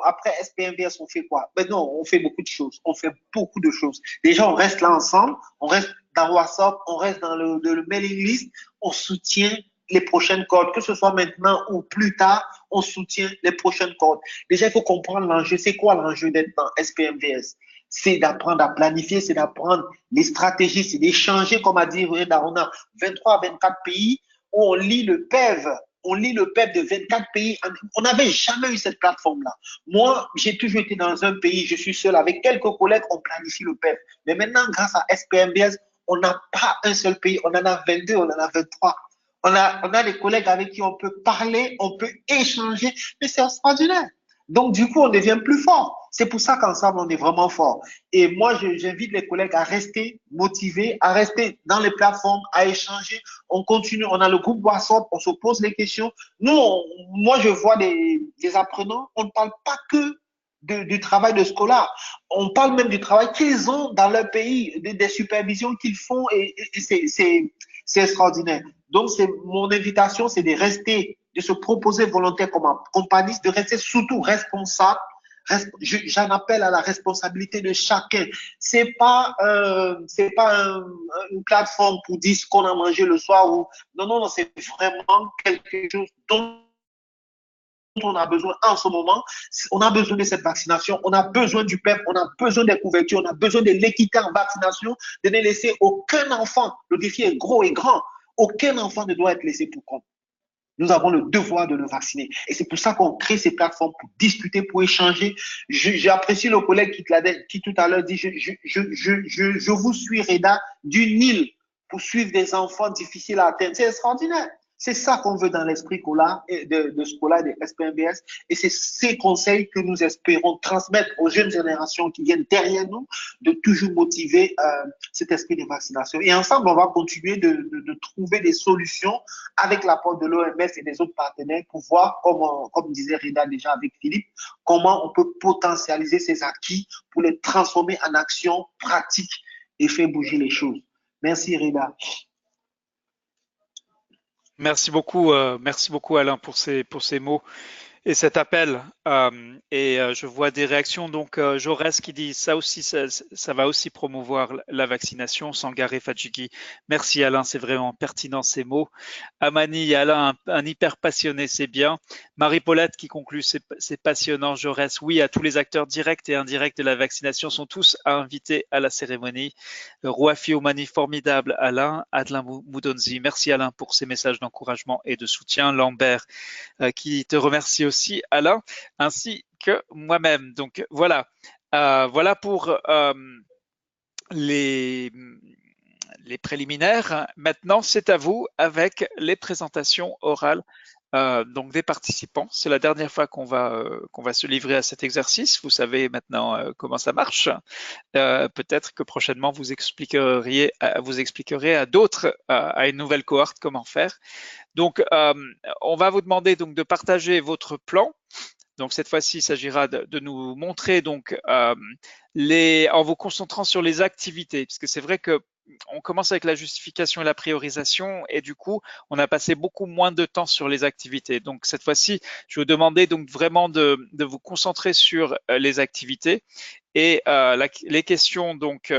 après SPMVS, on fait quoi? Ben non, on fait beaucoup de choses. On fait beaucoup de choses. Déjà, on reste là ensemble, on reste dans WhatsApp, on reste dans le mailing list, on soutient les prochaines codes, que ce soit maintenant ou plus tard, on soutient les prochaines codes. Déjà, il faut comprendre l'enjeu. C'est quoi l'enjeu d'être dans SPMVS? C'est d'apprendre à planifier, c'est d'apprendre les stratégies, c'est d'échanger, comme a dit Reda, on a 23 à 24 pays où on lit le PEV. On lit le PEV de 24 pays. On n'avait jamais eu cette plateforme-là. Moi, j'ai toujours été dans un pays, je suis seul avec quelques collègues, on planifie le PEV. Mais maintenant, grâce à SPMBS, on n'a pas un seul pays, on en a 22, on en a 23. On a des collègues avec qui on peut parler, on peut échanger, mais c'est extraordinaire. Donc, du coup, on devient plus fort. C'est pour ça qu'ensemble, on est vraiment fort. Et moi, j'invite les collègues à rester motivés, à rester dans les plateformes, à échanger. On continue, on a le groupe WhatsApp, on se pose les questions. Nous, moi, je vois des apprenants, on ne parle pas que du travail de Scola. On parle même du travail qu'ils ont dans leur pays, des supervisions qu'ils font et c'est extraordinaire. Donc, mon invitation, c'est de rester, de se proposer volontaire comme compagnie, de rester surtout responsable. J'en appelle à la responsabilité de chacun. C'est pas une plateforme pour dire ce qu'on a mangé le soir ou non, non, non, c'est vraiment quelque chose dont on a besoin en ce moment. On a besoin de cette vaccination, on a besoin du PEP, on a besoin des couvertures, on a besoin de l'équité en vaccination, de ne laisser aucun enfant. Le défi est gros et grand. Aucun enfant ne doit être laissé pour compte. Nous avons le devoir de le vacciner. Et c'est pour ça qu'on crée ces plateformes pour discuter, pour échanger. J'apprécie le collègue qui tout à l'heure dit je vous suis, Reda, d'une île pour suivre des enfants difficiles à atteindre. C'est extraordinaire. C'est ça qu'on veut dans l'esprit de Scola, de SPMBS. Et c'est ces conseils que nous espérons transmettre aux jeunes générations qui viennent derrière nous, de toujours motiver cet esprit de vaccination. Et ensemble, on va continuer de trouver des solutions avec l'apport de l'OMS et des autres partenaires pour voir, comme disait Reda déjà avec Philippe, comment on peut potentialiser ces acquis pour les transformer en actions pratiques et faire bouger les choses. Merci Reda. Merci beaucoup Alain pour ces mots et cet appel. Je vois des réactions. Donc Jaurès qui dit ça aussi, ça va aussi promouvoir la vaccination. Sangaré Fadjiki. Merci Alain, c'est vraiment pertinent ces mots. Amani, Alain, un hyper passionné, c'est bien. Marie-Paulette qui conclut, c'est passionnant. Jaurès, oui, à tous les acteurs directs et indirects de la vaccination sont tous invités à la cérémonie. Rouafi Oumani, formidable Alain. Adelin Moudonzi, merci Alain pour ces messages d'encouragement et de soutien. Lambert qui te remercie aussi Alain, ainsi que moi-même. Donc voilà, voilà pour les préliminaires. Maintenant, c'est à vous avec les présentations orales donc des participants. C'est la dernière fois qu'on va se livrer à cet exercice. Vous savez maintenant comment ça marche. Peut-être que prochainement vous expliquerez à d'autres, à une nouvelle cohorte, comment faire. Donc, on va vous demander donc de partager votre plan. Donc cette fois-ci, il s'agira de nous montrer donc en vous concentrant sur les activités, parce que c'est vrai que on commence avec la justification et la priorisation, et du coup, on a passé beaucoup moins de temps sur les activités. Donc cette fois-ci, je vais vous demander donc vraiment de vous concentrer sur les activités et les questions donc.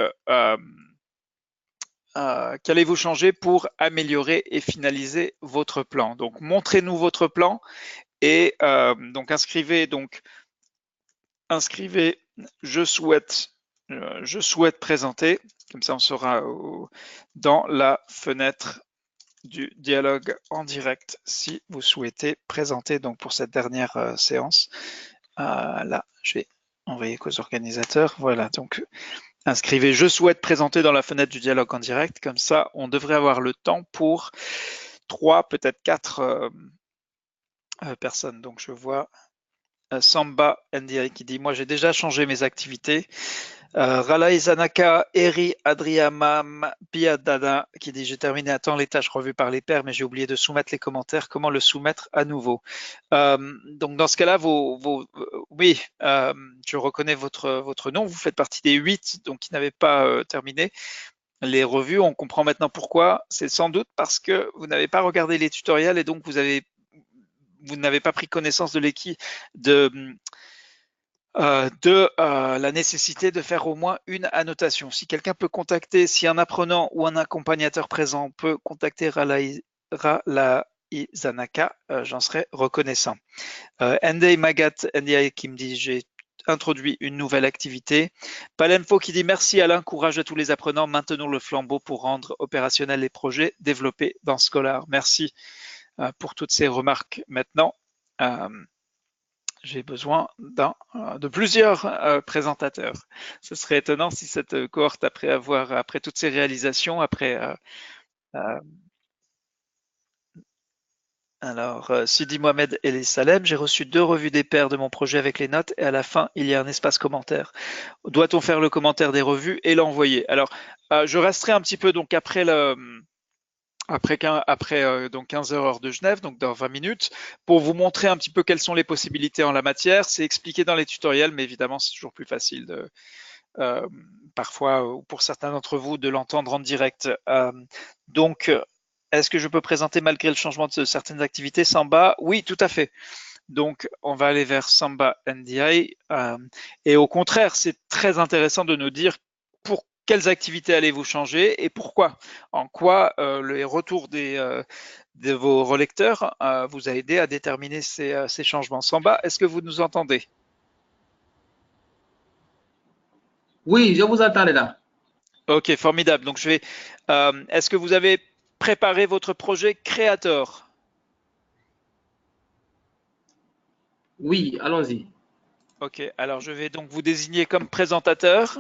Qu'allez-vous changer pour améliorer et finaliser votre plan? Donc, montrez-nous votre plan et donc inscrivez je souhaite présenter, comme ça on sera dans la fenêtre du dialogue en direct si vous souhaitez présenter donc pour cette dernière séance. Là, je vais envoyer qu'aux organisateurs. Voilà, donc inscrivez « Je souhaite présenter » dans la fenêtre du dialogue en direct. Comme ça, on devrait avoir le temps pour 3, peut-être 4 personnes. Donc, je vois Samba NDI qui dit « Moi, j'ai déjà changé mes activités ». Ralai Zanaka, Eri Adriamam Piadada qui dit « J'ai terminé à temps les tâches revues par les pairs, mais j'ai oublié de soumettre les commentaires. Comment le soumettre à nouveau ?» Donc dans ce cas-là, oui, je reconnais votre nom. Vous faites partie des 8 donc, qui n'avaient pas terminé les revues. On comprend maintenant pourquoi. C'est sans doute parce que vous n'avez pas regardé les tutoriels et donc vous n'avez pas pris connaissance de la nécessité de faire au moins une annotation. Si quelqu'un peut contacter, si un apprenant ou un accompagnateur présent peut contacter Ralai Zanaka, j'en serais reconnaissant. Ndei Magat Ndiaye qui me dit j'ai introduit une nouvelle activité. Palenfo qui dit merci Alain, courage à tous les apprenants, maintenons le flambeau pour rendre opérationnels les projets développés dans Scholar. Merci pour toutes ces remarques. Maintenant, j'ai besoin de plusieurs présentateurs. Ce serait étonnant si cette cohorte, après toutes ces réalisations, alors, Sidi Mohamed El Salem, j'ai reçu 2 revues des pairs de mon projet avec les notes et à la fin, il y a un espace commentaire. Doit-on faire le commentaire des revues et l'envoyer? Alors, je resterai un petit peu donc après après donc 15 heures de Genève, donc dans 20 minutes, pour vous montrer un petit peu quelles sont les possibilités en la matière. C'est expliqué dans les tutoriels, mais évidemment, c'est toujours plus facile parfois, ou pour certains d'entre vous, de l'entendre en direct. Donc, est-ce que je peux présenter malgré le changement de certaines activités Samba? Oui, tout à fait. Donc, on va aller vers Samba NDI. Et au contraire, c'est très intéressant de nous dire pour quelles activités allez-vous changer et pourquoi. En quoi les retours de vos relecteurs vous a aidé à déterminer ces changements. Samba, est-ce que vous nous entendez? Oui, je vous entends là. Ok, formidable. Donc, est-ce que vous avez préparé votre projet Creator? Oui, allons-y. Ok, alors je vais donc vous désigner comme présentateur.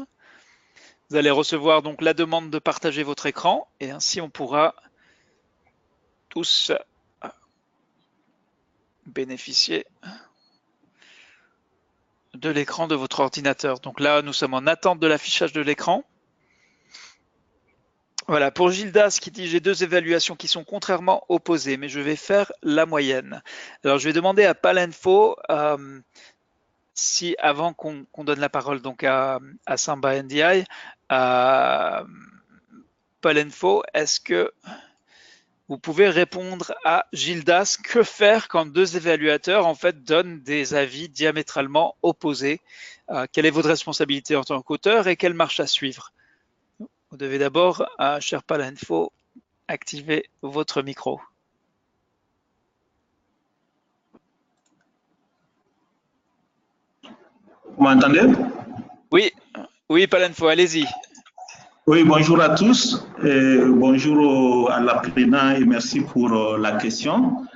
Vous allez recevoir donc la demande de partager votre écran et ainsi on pourra tous bénéficier de l'écran de votre ordinateur. Donc là, nous sommes en attente de l'affichage de l'écran. Voilà, pour Gildas qui dit j'ai deux évaluations qui sont contrairement opposées, mais je vais faire la moyenne. Alors je vais demander à Palinfo si avant qu'on donne la parole donc à Samba NDI, Palinfo, est-ce que vous pouvez répondre à Gildas, que faire quand deux évaluateurs en fait donnent des avis diamétralement opposés? Quelle est votre responsabilité en tant qu'auteur et quelle marche à suivre? Vous devez d'abord, cher Palinfo, activer votre micro. Vous m'entendez? Oui, oui, Palinfo, allez-y. Oui, bonjour à tous. Et bonjour à l'apprenant et merci pour la question.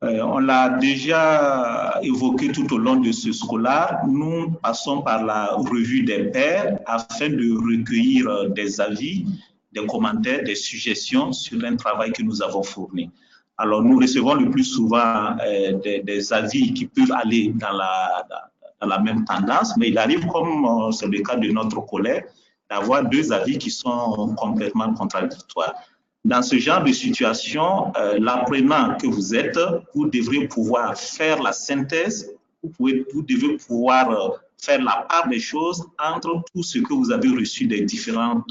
On l'a déjà évoqué tout au long de ce scolaire. Nous passons par la revue des pairs afin de recueillir des avis, des commentaires, des suggestions sur un travail que nous avons fourni. Alors, nous recevons le plus souvent des avis qui peuvent aller dans la même tendance, mais il arrive, comme c'est le cas de notre collègue, d'avoir deux avis qui sont complètement contradictoires. Dans ce genre de situation, l'apprenant que vous êtes, vous devrez pouvoir faire la synthèse, vous devez pouvoir faire la part des choses entre tout ce que vous avez reçu des différents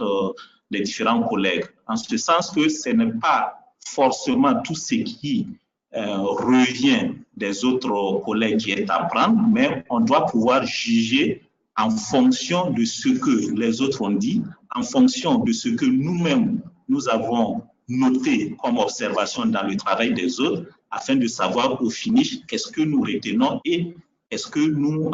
collègues. En ce sens que ce n'est pas forcément tout ce qui revient des autres collègues qui est à prendre, mais on doit pouvoir juger en fonction de ce que les autres ont dit, en fonction de ce que nous-mêmes nous avons noté comme observation dans le travail des autres, afin de savoir au finish qu'est-ce que nous retenons et qu'est-ce que nous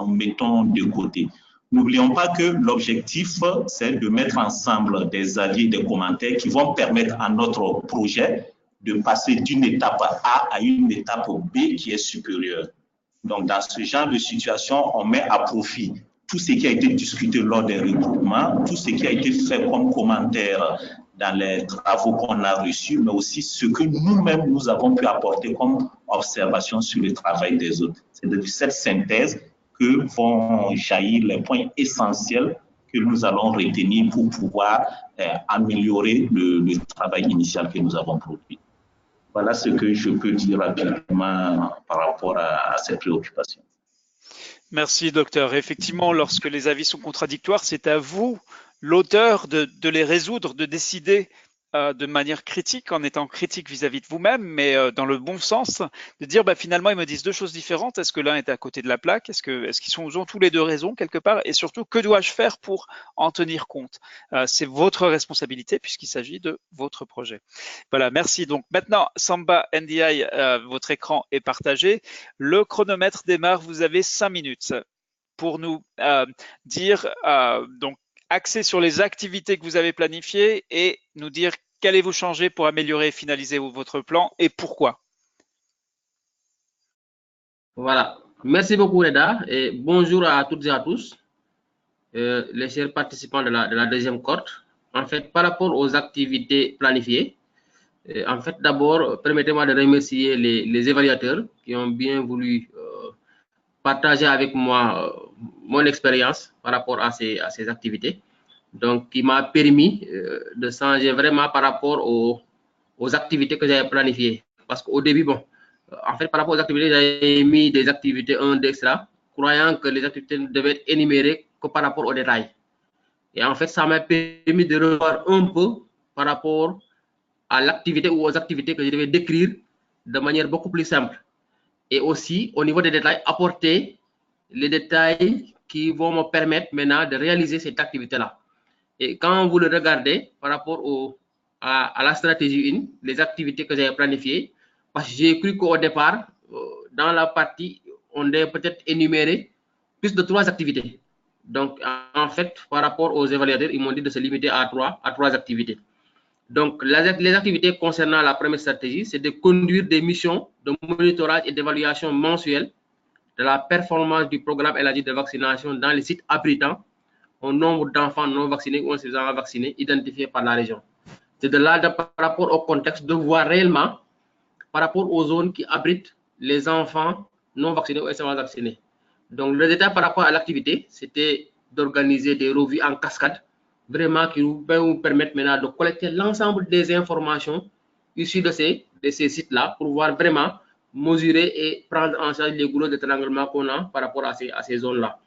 mettons de côté. N'oublions pas que l'objectif, c'est de mettre ensemble des avis et des commentaires qui vont permettre à notre projet de passer d'une étape A à une étape B qui est supérieure. Donc, dans ce genre de situation, on met à profit tout ce qui a été discuté lors des regroupements, tout ce qui a été fait comme commentaire dans les travaux qu'on a reçus, mais aussi ce que nous-mêmes, nous avons pu apporter comme observation sur le travail des autres. C'est de cette synthèse que vont jaillir les points essentiels que nous allons retenir pour pouvoir améliorer le travail initial que nous avons produit. Voilà ce que je peux dire rapidement par rapport à cette préoccupation. Merci, docteur. Effectivement, lorsque les avis sont contradictoires, c'est à vous, l'auteur, de les résoudre, de décider de manière critique, en étant critique vis-à-vis de vous-même, mais dans le bon sens, de dire finalement ils me disent deux choses différentes. Est-ce que l'un est à côté de la plaque? Est-ce qu'ils ont tous les deux raison quelque part? Et surtout, que dois-je faire pour en tenir compte? C'est votre responsabilité puisqu'il s'agit de votre projet. Voilà, merci. Donc maintenant, Samba NDI, votre écran est partagé. Le chronomètre démarre. Vous avez 5 minutes pour nous dire donc axer sur les activités que vous avez planifiées et nous dire qu'allez-vous changer pour améliorer et finaliser votre plan et pourquoi. Voilà. Merci beaucoup, Reda, et bonjour à toutes et à tous, les chers participants de la deuxième cohorte. En fait, par rapport aux activités planifiées, en fait, d'abord, permettez-moi de remercier les évaluateurs qui ont bien voulu partager avec moi mon expérience par rapport à ces activités. Donc, qui m'a permis de changer vraiment par rapport aux activités que j'avais planifiées. Parce qu'au début, bon, en fait, par rapport aux activités, j'avais mis des activités 1, 2, etc., croyant que les activités devaient être énumérées que par rapport aux détails. Et en fait, ça m'a permis de revoir un peu par rapport à l'activité ou aux activités que je devais décrire de manière beaucoup plus simple. Et aussi, au niveau des détails, apporter les détails qui vont me permettre maintenant de réaliser cette activité-là. Et quand vous le regardez par rapport à la stratégie 1, les activités que j'avais planifiées, parce que j'ai cru qu'au départ, dans la partie, on devait peut-être énumérer plus de 3 activités. Donc, en fait, par rapport aux évaluateurs, ils m'ont dit de se limiter à 3 activités. Donc, les activités concernant la première stratégie, c'est de conduire des missions de monitorage et d'évaluation mensuelle de la performance du programme élargi de vaccination dans les sites abritant un nombre d'enfants non vaccinés ou insuffisants vaccinés identifiés par la région. C'est de là, par rapport au contexte, de voir réellement par rapport aux zones qui abritent les enfants non vaccinés ou insuffisants vaccinés. Donc, le détail par rapport à l'activité, c'était d'organiser des revues en cascade, vraiment qui nous permettent maintenant de collecter l'ensemble des informations issues de ces sites-là pour voir vraiment mesurer et prendre en charge les goulots d'étranglement qu'on a par rapport à ces zones-là.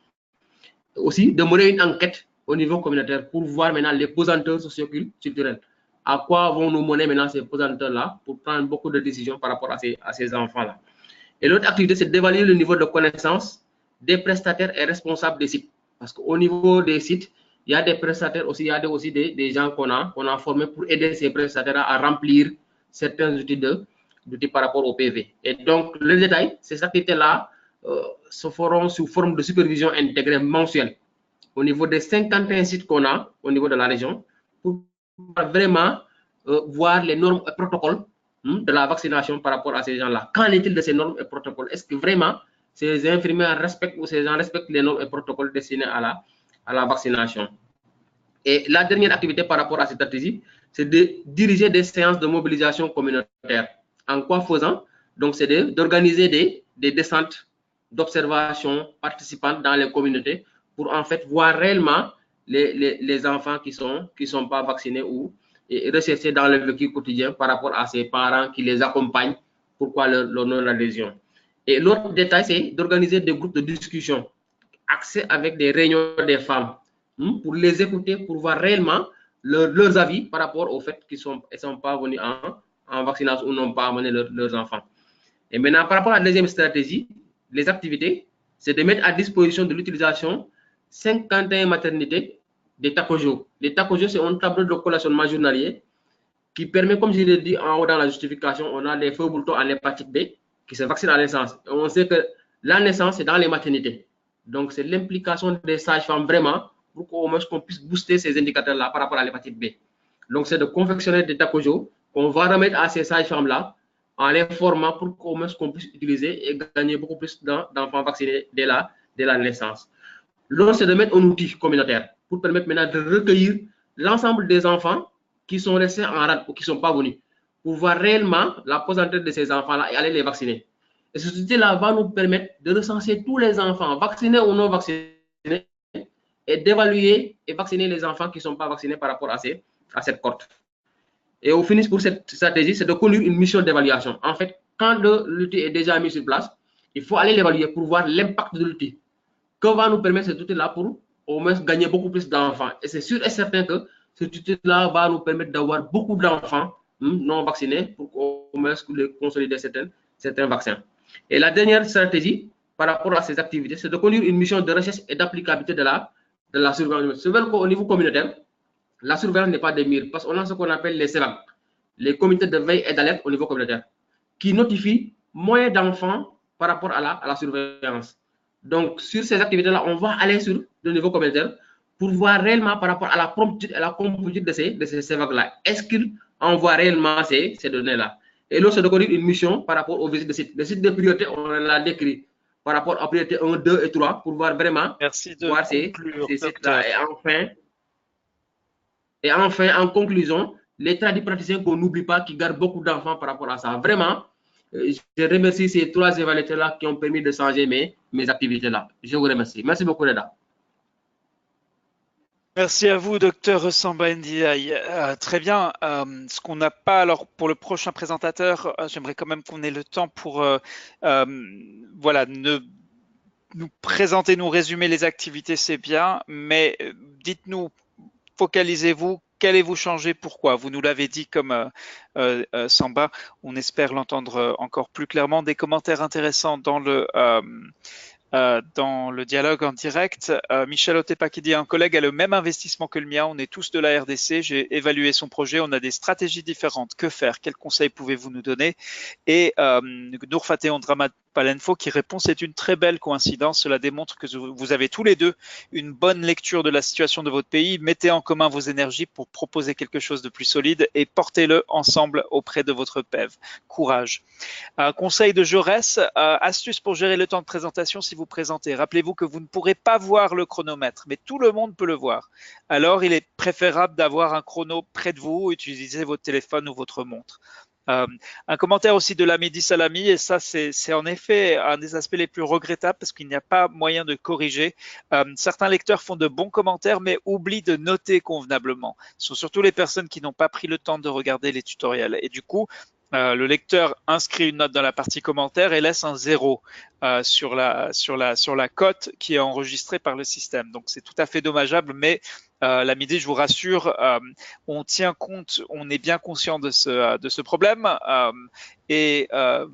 Aussi, de mener une enquête au niveau communautaire pour voir maintenant les pesanteurs socioculturels. À quoi vont nous mener maintenant ces pesanteurs-là pour prendre beaucoup de décisions par rapport à ces enfants-là. Et l'autre activité, c'est d'évaluer le niveau de connaissance des prestataires et responsables des sites. Parce qu'au niveau des sites, il y a des prestataires aussi, il y a aussi des gens qu'on a formés pour aider ces prestataires à remplir certains outils par rapport au PV. Et donc, le détail, ces activités-là se feront sous forme de supervision intégrée mensuelle au niveau des 51 sites qu'on a au niveau de la région pour vraiment voir les normes et protocoles de la vaccination par rapport à ces gens-là. Qu'en est-il de ces normes et protocoles? Est-ce que vraiment ces infirmières respectent ou ces gens respectent les normes et protocoles destinés à la vaccination? Et la dernière activité par rapport à cette stratégie, c'est de diriger des séances de mobilisation communautaire. En quoi faisant? Donc, c'est d'organiser des descentes d'observation participantes dans les communautés pour en fait voir réellement les enfants qui sont pas vaccinés ou rechercher dans le vécu quotidien par rapport à ces parents qui les accompagnent, pourquoi leur non-adhésion. Et l'autre détail, c'est d'organiser des groupes de discussion, accès avec des réunions des femmes, pour les écouter, pour voir réellement leurs avis par rapport au fait qu'ils ne sont pas venus en vaccination ou n'ont pas amené leurs enfants. Et maintenant, par rapport à la deuxième stratégie, les activités, c'est de mettre à disposition de l'utilisation 51 maternités des TACOJO. Les TACOJO, c'est un tableau de collationnement journalier qui permet, comme je l'ai dit en haut dans la justification, on a les feux boutons en hépatite B qui se vaccinent à la naissance. Et on sait que la naissance, c'est dans les maternités. Donc, c'est l'implication des sages-femmes vraiment pour qu'au moins qu'on puisse booster ces indicateurs-là par rapport à l'hépatite B. Donc, c'est de confectionner des TACOJO qu'on va remettre à ces sages-femmes-là en les formant pour qu'au moins qu'on puisse utiliser et gagner beaucoup plus d'enfants vaccinés dès la naissance. L'autre, c'est de mettre un outil communautaire pour permettre maintenant de recueillir l'ensemble des enfants qui sont restés en rade ou qui ne sont pas venus, pour voir réellement la pesanteur de ces enfants-là et aller les vacciner. Et ce outil-là va nous permettre de recenser tous les enfants, vaccinés ou non vaccinés, et d'évaluer et vacciner les enfants qui ne sont pas vaccinés par rapport à cette cohorte. Et au finish, pour cette stratégie, c'est de conduire une mission d'évaluation. En fait, quand l'outil est déjà mis sur place, il faut aller l'évaluer pour voir l'impact de l'outil. Que va nous permettre cet outil-là pour au moins gagner beaucoup plus d'enfants? Et c'est sûr et certain que cet outil-là va nous permettre d'avoir beaucoup d'enfants non vaccinés pour au moins consolider certains vaccins. Et la dernière stratégie par rapport à ces activités, c'est de conduire une mission de recherche et d'applicabilité de la surveillance. C'est vrai qu'au niveau communautaire, la surveillance n'est pas des murs, parce qu'on a ce qu'on appelle les CEVAC, les comités de veille et d'alerte au niveau communautaire, qui notifient moins d'enfants par rapport à la surveillance. Donc, sur ces activités-là, on va aller sur le niveau communautaire pour voir réellement par rapport à la promptitude et la composite de ces CEVAC-là. Est-ce qu'ils envoient réellement ces données-là? Et l'autre, c'est de conduire une mission par rapport aux visites de sites. Les sites de priorité, on l'a décrit par rapport à priorité 1, 2 et 3 pour voir vraiment voir ces sites-là. Et enfin, en conclusion, les tradipraticiens qu'on n'oublie pas, qui gardent beaucoup d'enfants par rapport à ça. Vraiment, je remercie ces 3 évaluateurs-là qui ont permis de changer mes activités-là. Je vous remercie. Merci beaucoup, Reda. Merci à vous, docteur Samba Ndiaye. Très bien. Ce qu'on n'a pas, alors pour le prochain présentateur, j'aimerais quand même qu'on ait le temps pour voilà, nous présenter, nous résumer les activités, c'est bien, mais dites-nous, focalisez-vous, qu'allez-vous changer, pourquoi? Vous nous l'avez dit comme Samba, on espère l'entendre encore plus clairement. Des commentaires intéressants dans le dialogue en direct. Michel Otepa qui dit un collègue a le même investissement que le mien, on est tous de la RDC, j'ai évalué son projet, on a des stratégies différentes. Que faire? Quels conseils pouvez-vous nous donner? Et Nour Fatéon Dramat Palenfo qui répond c'est une très belle coïncidence, cela démontre que vous avez tous les deux une bonne lecture de la situation de votre pays, mettez en commun vos énergies pour proposer quelque chose de plus solide et portez-le ensemble auprès de votre PEV. Courage. Conseil de Jaurès, astuce pour gérer le temps de présentation si vous présentez. Rappelez-vous que vous ne pourrez pas voir le chronomètre, mais tout le monde peut le voir. Alors, il est préférable d'avoir un chrono près de vous, utilisez votre téléphone ou votre montre. Un commentaire aussi de l'Amidi Salami, et ça c'est en effet un des aspects les plus regrettables parce qu'il n'y a pas moyen de corriger. Certains lecteurs font de bons commentaires mais oublient de noter convenablement. Ce sont surtout les personnes qui n'ont pas pris le temps de regarder les tutoriels. Et du coup, le lecteur inscrit une note dans la partie commentaire et laisse un 0 sur la cote qui est enregistrée par le système. Donc c'est tout à fait dommageable, mais l'Amidi, je vous rassure, on tient compte, on est bien conscient de ce problème. Et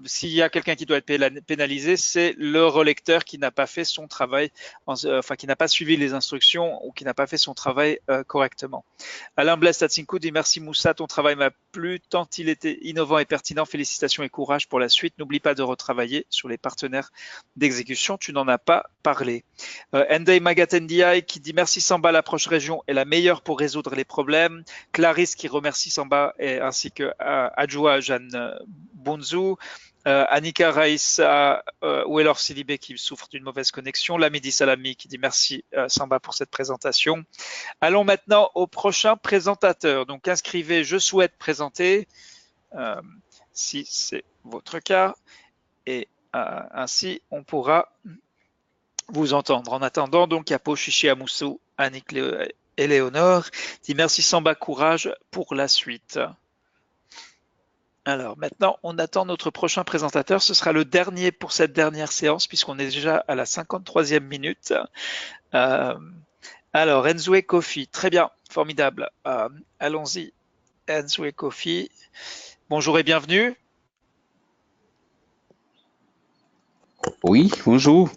s'il y a quelqu'un qui doit être pénalisé, c'est le relecteur qui n'a pas fait son travail, enfin qui n'a pas suivi les instructions ou qui n'a pas fait son travail correctement. Alain Blaise Tatsinkou dit merci Moussa, ton travail m'a plu tant il était innovant et pertinent. Félicitations et courage pour la suite. N'oublie pas de retravailler sur les partenaires d'exécution. Tu n'en as pas parlé. Ndei Magatendiaï qui dit merci Samba, l'approche région est la meilleure pour résoudre les problèmes. Clarisse qui remercie Samba ainsi que Adjoua Jeanne Bonzou. Annika Raissa ou alors Silibé qui souffre d'une mauvaise connexion. Lamidi Salami qui dit merci Samba pour cette présentation. Allons maintenant au prochain présentateur. Donc inscrivez je souhaite présenter si c'est votre cas et ainsi on pourra vous entendre. En attendant, donc, Yapo Chichi Amoussou, Annick Éléonore dit merci Samba, courage pour la suite. Alors maintenant, on attend notre prochain présentateur. Ce sera le dernier pour cette dernière séance puisqu'on est déjà à la 53e minute. Alors, Enzoué Kofi, très bien, formidable. Allons-y, Enzoué Kofi. Bonjour et bienvenue. Oui, bonjour.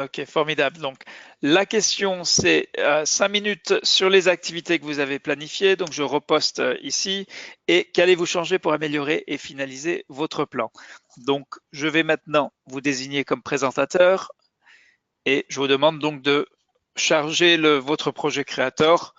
Ok, formidable. Donc, la question, c'est 5 minutes sur les activités que vous avez planifiées. Donc, je reposte ici. Et qu'allez-vous changer pour améliorer et finaliser votre plan? Donc, je vais maintenant vous désigner comme présentateur. Et je vous demande donc de charger votre projet Creator.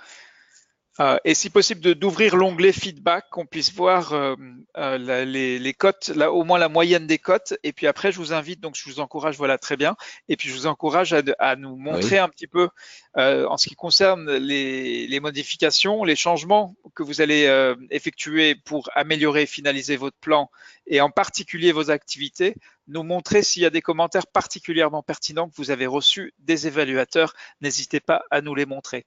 Et si possible d'ouvrir l'onglet feedback, qu'on puisse voir les cotes, là, au moins la moyenne des cotes. Et puis après, je vous invite, donc je vous encourage, voilà, très bien. Et puis je vous encourage à nous montrer un petit peu en ce qui concerne les modifications, les changements que vous allez effectuer pour améliorer et finaliser votre plan et en particulier vos activités, nous montrer s'il y a des commentaires particulièrement pertinents que vous avez reçus des évaluateurs. N'hésitez pas à nous les montrer.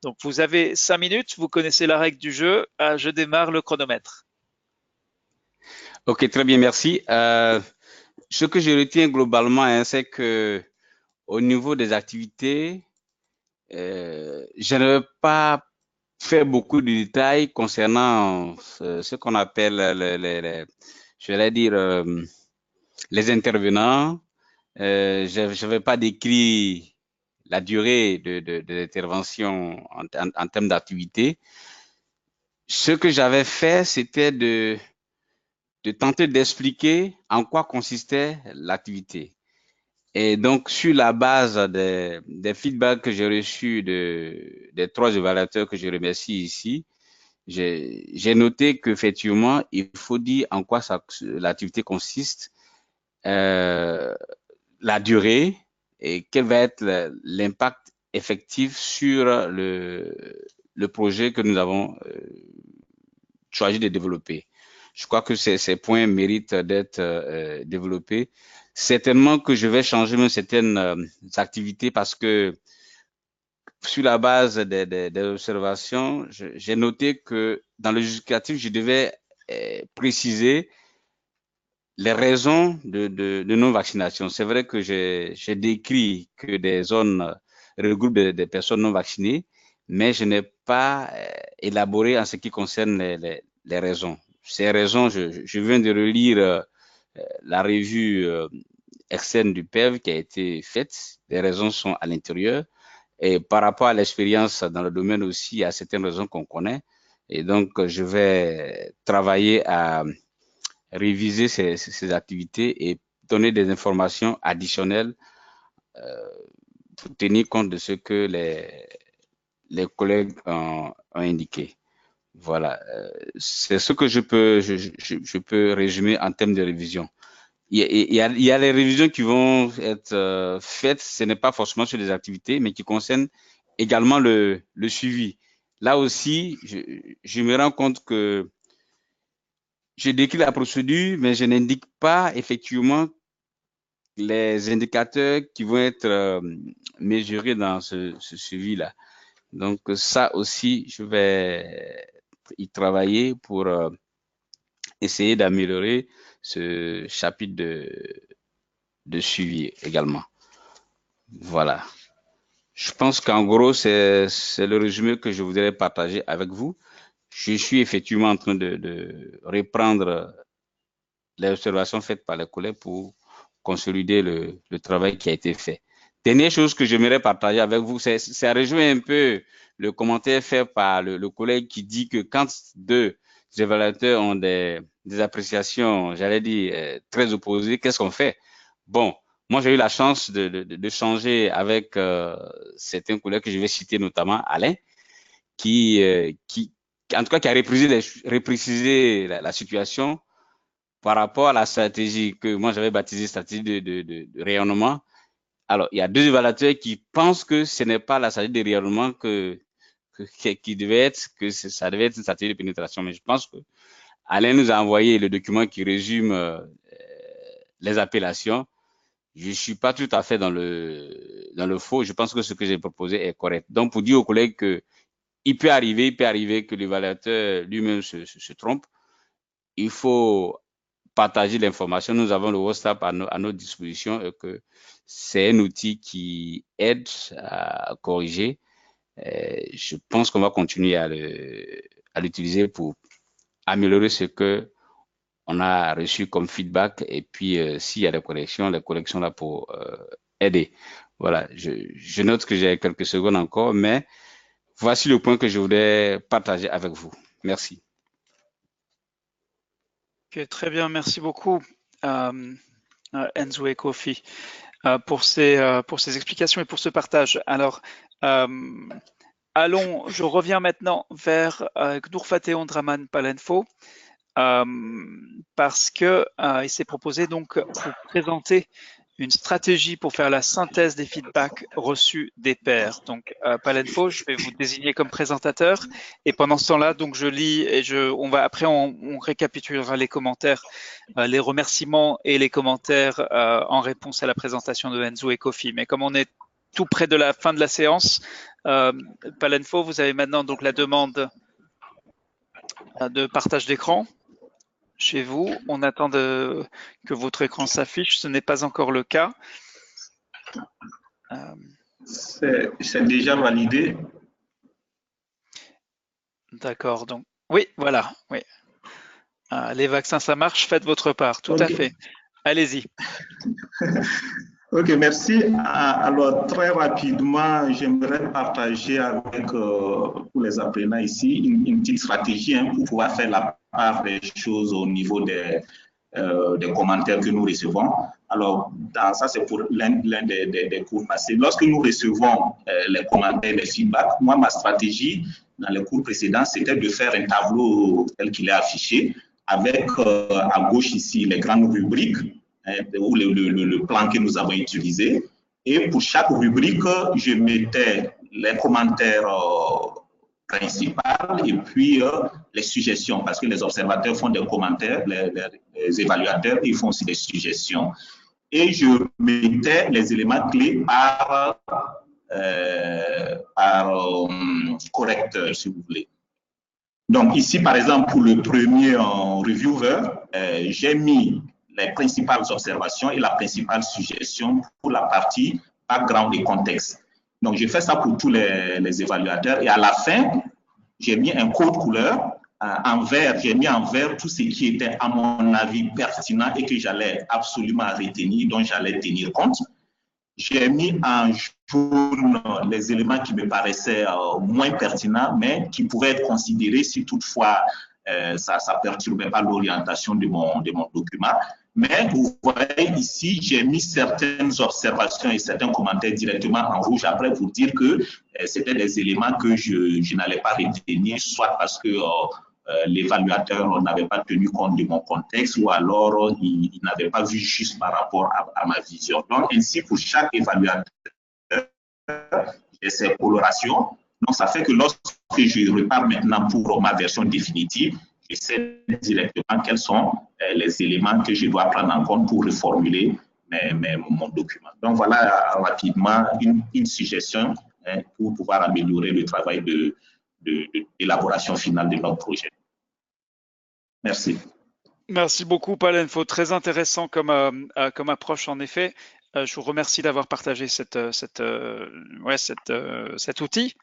Donc, vous avez 5 minutes, vous connaissez la règle du jeu. Je démarre le chronomètre. Ok, très bien, merci. Ce que je retiens globalement, c'est que au niveau des activités, je ne vais pas faire beaucoup de détails concernant ce qu'on appelle je vais dire, les intervenants. Je ne vais pas décrire la durée de l'intervention en termes d'activité. Ce que j'avais fait, c'était de tenter d'expliquer en quoi consistait l'activité. Et donc, sur la base des feedbacks que j'ai reçus des 3 évaluateurs que je remercie ici, j'ai noté qu'effectivement, il faut dire en quoi l'activité consiste, la durée et quel va être l'impact effectif sur le projet que nous avons choisi de développer. Je crois que ces points méritent d'être développés. Certainement que je vais changer même certaines activités parce que sur la base des observations, j'ai noté que dans le justificatif, je devais préciser les raisons de non-vaccination. C'est vrai que j'ai décrit que des zones regroupent des personnes non vaccinées, mais je n'ai pas élaboré en ce qui concerne les raisons. Ces raisons, je viens de relire la revue externe du PEV qui a été faite. Les raisons sont à l'intérieur. Et par rapport à l'expérience dans le domaine aussi, il y a certaines raisons qu'on connaît. Et donc, je vais travailler à réviser ces activités et donner des informations additionnelles pour tenir compte de ce que les collègues ont indiqué. Voilà, c'est ce que je peux résumer en termes de révision. Il y a les révisions qui vont être faites, ce n'est pas forcément sur les activités, mais qui concernent également le suivi. Là aussi, je me rends compte que je décris la procédure, mais je n'indique pas effectivement les indicateurs qui vont être mesurés dans ce suivi-là. Donc ça aussi, je vais y travailler pour essayer d'améliorer ce chapitre de suivi également. Voilà. Je pense qu'en gros, c'est le résumé que je voudrais partager avec vous. Je suis effectivement en train de reprendre les observations faites par les collègues pour consolider le travail qui a été fait. Dernière chose que j'aimerais partager avec vous, ça rejoint un peu le commentaire fait par le collègue qui dit que quand deux évaluateurs ont des appréciations, j'allais dire, très opposées, qu'est-ce qu'on fait? Bon, moi j'ai eu la chance de changer avec certains collègues que je vais citer, notamment Alain, qui en tout cas qui a reprécisé la situation par rapport à la stratégie que moi j'avais baptisée stratégie de rayonnement. Alors, il y a deux évaluateurs qui pensent que ce n'est pas la stratégie de rayonnement qui devait être, que ça devait être une stratégie de pénétration. Mais je pense que Alain nous a envoyé le document qui résume les appellations. Je ne suis pas tout à fait dans le faux. Je pense que ce que j'ai proposé est correct. Donc, pour dire aux collègues que il peut arriver que l'évaluateur lui-même se trompe, il faut partager l'information. Nous avons le WhatsApp à notre disposition et que c'est un outil qui aide à corriger. Je pense qu'on va continuer à l'utiliser pour améliorer ce que on a reçu comme feedback et puis s'il y a des corrections là pour aider. Voilà, je note que j'ai quelques secondes encore, mais voici le point que je voulais partager avec vous. Merci. Okay, très bien, merci beaucoup Enzo et Kofi pour ces explications et pour ce partage. Alors, je reviens maintenant vers Gnourfateon Draman Palenfo parce que il s'est proposé donc pour présenter une stratégie pour faire la synthèse des feedbacks reçus des pairs. Donc, Palenfo, je vais vous désigner comme présentateur et pendant ce temps-là, donc je lis et on récapitulera les commentaires, les remerciements et les commentaires en réponse à la présentation de Enzo et Kofi. Mais comme on est tout près de la fin de la séance, Palenfo, vous avez maintenant donc la demande de partage d'écran. Chez vous, on attend que votre écran s'affiche. Ce n'est pas encore le cas. C'est déjà validé. D'accord. Donc, oui, voilà. Oui. Les vaccins, ça marche. Faites votre part. Tout à fait. Allez-y. Ok, merci. Alors, très rapidement, j'aimerais partager avec tous les apprenants ici une petite stratégie pour pouvoir faire la part des choses au niveau des commentaires que nous recevons. Alors, ça, c'est pour l'un des cours passés. Lorsque nous recevons les commentaires, les feedbacks, moi, ma stratégie dans les cours précédents, c'était de faire un tableau tel qu'il est affiché, avec à gauche ici les grandes rubriques, ou le plan que nous avons utilisé. Et pour chaque rubrique, je mettais les commentaires principaux et puis les suggestions, parce que les observateurs font des commentaires, les évaluateurs, ils font aussi des suggestions. Et je mettais les éléments clés par par correcteur, si vous voulez. Donc ici, par exemple, pour le premier reviewer, j'ai mis les principales observations et la principale suggestion pour la partie background et contexte. Donc, j'ai fait ça pour tous les évaluateurs. Et à la fin, j'ai mis un code couleur en vert. J'ai mis en vert tout ce qui était, à mon avis, pertinent et que j'allais absolument retenir, dont j'allais tenir compte. J'ai mis en jaune les éléments qui me paraissaient moins pertinents, mais qui pouvaient être considérés si toutefois ça ne perturbait pas l'orientation de mon document. Mais vous voyez ici, j'ai mis certaines observations et certains commentaires directement en rouge après pour dire que c'était des éléments que je n'allais pas retenir, soit parce que l'évaluateur n'avait pas tenu compte de mon contexte ou alors il n'avait pas vu juste par rapport à ma vision. Donc, ainsi, pour chaque évaluateur, j'ai ces colorations. Donc, ça fait que lorsque je repars maintenant pour ma version définitive, je sais directement quels sont les éléments que je dois prendre en compte pour reformuler mon document. Donc, voilà rapidement une suggestion pour pouvoir améliorer le travail d'élaboration finale de notre projet. Merci. Merci beaucoup, Paul Info. Très intéressant comme approche, en effet. Je vous remercie d'avoir partagé cet outil.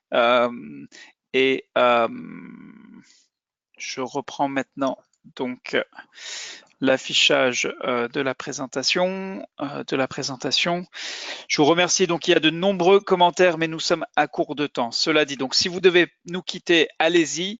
Je reprends maintenant donc l'affichage de la présentation. Je vous remercie. Donc, il y a de nombreux commentaires, mais nous sommes à court de temps. Cela dit, donc, si vous devez nous quitter, allez-y.